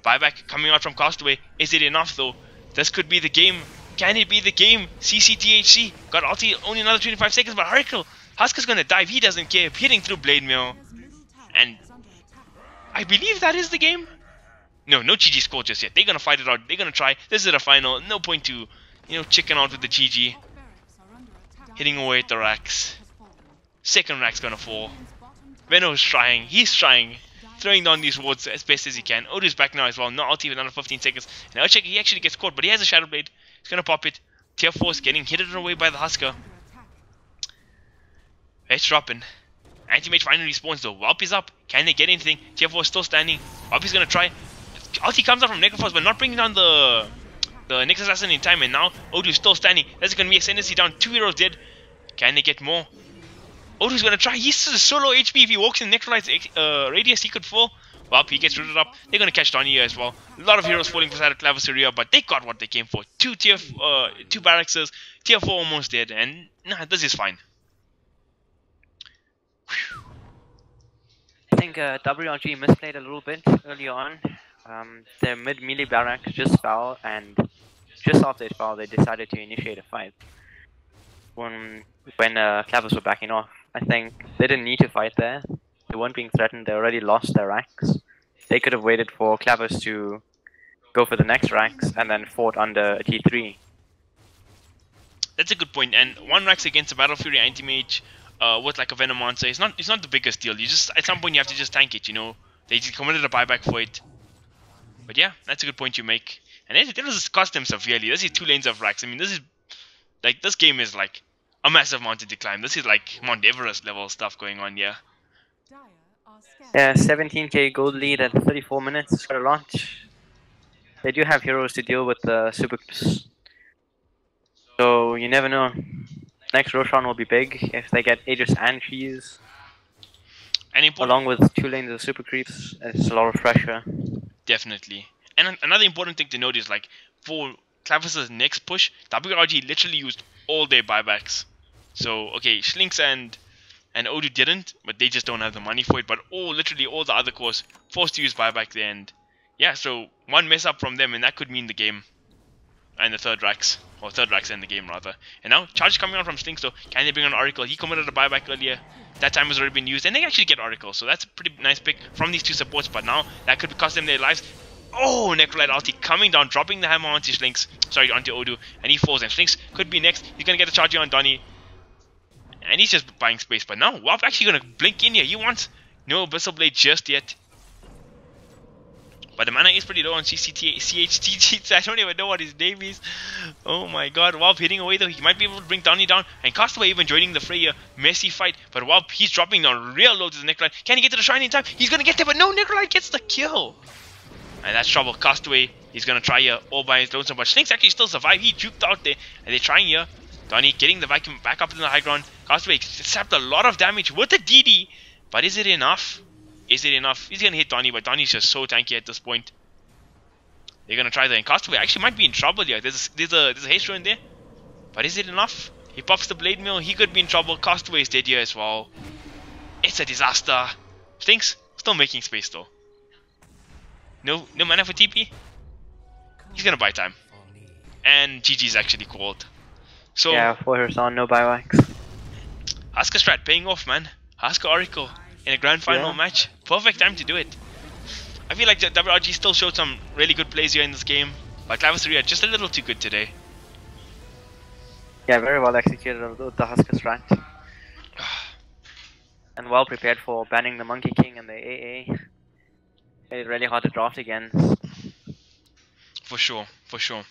Buyback coming out from Castaway. Is it enough though? This could be the game. Can it be the game? CCTHC got ulti only another 25 seconds, but Oracle. Husker's gonna dive, he doesn't care, hitting through Blade Mail. And I believe that is the game. No GG score just yet. They're gonna fight it out, they're gonna try. This is a final, no point to, chicken out with the GG. Hitting away at the racks. Second rack's gonna fall. Veno's trying, he's trying. Throwing down these wards as best as he can. Odu's back now as well, not ulti with another 15 seconds. And Earthshaker, he actually gets caught, but he has a Shadow Blade. He's gonna pop it. Tier 4's getting hidden away by the Husker. It's dropping. Anti-mage finally respawns though. Welp is up. Can they get anything? Tier 4 is still standing. Welp is gonna try. Ulti comes out from Necrophos, but not bringing down the next assassin in time. And now Odu's still standing. That's gonna be Ascendancy down. 2 heroes dead. Can they get more? Odu's gonna try. He's solo HP. If he walks in Necrolight's radius, he could fall. Welp, he gets rooted up. They're gonna catch Donnie here as well. A lot of heroes falling for side of Clavis Aurea, but they got what they came for. 2 barracks. Tier 4 almost dead. And nah, this is fine. think WRG misplayed a little bit early on. Their mid melee barracks just fell, and just after it fell, they decided to initiate a fight. When Clavis were backing off, I think they didn't need to fight there. They weren't being threatened. They already lost their racks. They could have waited for Clavis to go for the next racks and then fought under a T3. That's a good point. And one racks against a Battle Fury anti-mage with like a Venom Monster, it's not the biggest deal. You just, at some point you have to just tank it, you know. They just committed a buyback for it. But yeah, that's a good point you make. And it does cost them severely. This is 2 lanes of racks. I mean, this game is like a massive mountain to climb. This is like Mount Everest level stuff going on here. Dire are scared. Yeah, 17k gold lead at 34 minutes is quite a lot. They do have heroes to deal with the super creeps. So you never know. Next Roshan will be big if they get Aegis and Cheese. And Along with 2 lanes of super creeps, it's a lot of pressure. Definitely. And another important thing to note is like for Clavis's next push, WRG literally used all their buybacks. So okay, Schlinks and Odu didn't, but they just don't have the money for it. But literally all the other cores forced to use buyback there, and yeah, so one mess up from them and that could mean the game. And the third racks in the game rather. And now charge coming on from Slinks though. Can they bring on Oracle? He committed a buyback earlier. That time has already been used, and they actually get Oracle. So that's a pretty nice pick from these 2 supports. But now that could cost them their lives. Oh, Necrolite ulti coming down, dropping the hammer onto Slinks. Sorry, onto Odu, and he falls. And Slinks could be next. He's gonna get the charge here on Donnie, and he's just buying space. But now Warp actually gonna blink in here. He wants no Abyssal Blade just yet. But the mana is pretty low on CHTG, so I don't even know what his name is. Oh my god, Warp hitting away though. He might be able to bring Donnie down. And Castaway even joining the fray here. Messy fight. But Warp, he's dropping down real low to the Necrolite. Can he get to the shrine in time? He's gonna get there, but no, Necrolite gets the kill. And that's trouble. Castaway, he's gonna try here all by his lonesome. But Slinks actually still survive. He juked out there. And they're trying here. Donnie getting the vacuum back up in the high ground. Castaway accepts a lot of damage with the DD. But is it enough? Is it enough? He's gonna hit Donnie, but Donnie's just so tanky at this point. They're gonna try that, and Castaway actually might be in trouble here. There's a haste in there, but is it enough? He pops the blade mill. He could be in trouble. Castaway is dead here as well. It's a disaster. Slinks still making space though. No mana for TP. He's gonna buy time, and GG's actually called. So yeah, for her son, no buybacks. Husker strat paying off, man. Husker Oracle in a grand final match. Perfect time to do it. I feel like the WRG still showed some really good plays here in this game, but Clavis are just a little too good today. Yeah, very well executed with the Husker strat. And well prepared for banning the Monkey King and the AA. Made it really hard to draft against. For sure, for sure.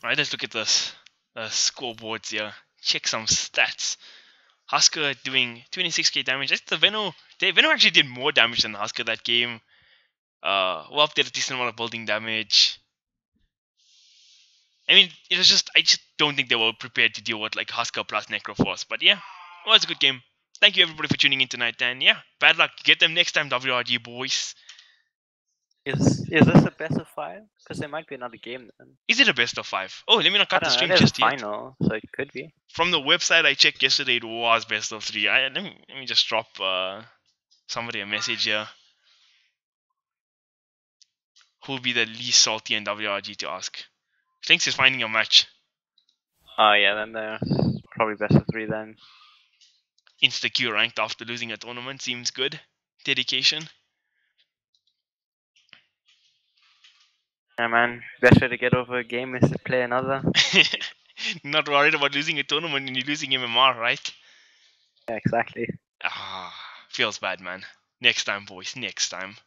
Alright, let's look at this. The scoreboards here. Check some stats. Husker doing 26k damage. That's the Veno. Veno actually did more damage than Husker that game. Wolf did a decent amount of building damage. I mean, it was just, I just don't think they were prepared to deal with like Husker plus Necroforce. But yeah, well, it's a good game. Thank you everybody for tuning in tonight, and yeah, bad luck. Get them next time, WRG boys. Is this a best of 5? Because there might be another game then. Is it a best of 5? Oh, let me not cut the stream It is just yet. final, so it could be. From the website I checked yesterday, it was best of 3. Let me just drop somebody a message here. Who will be the least salty in WRG to ask? Slinks is finding a match. Oh yeah, then they're probably best of 3 then. Insta-Q ranked after losing a tournament seems good. Dedication. Yeah man, best way to get over a game is to play another. Not worried about losing a tournament when you're losing MMR, right? Yeah, exactly. Feels bad, man. Next time, boys. Next time.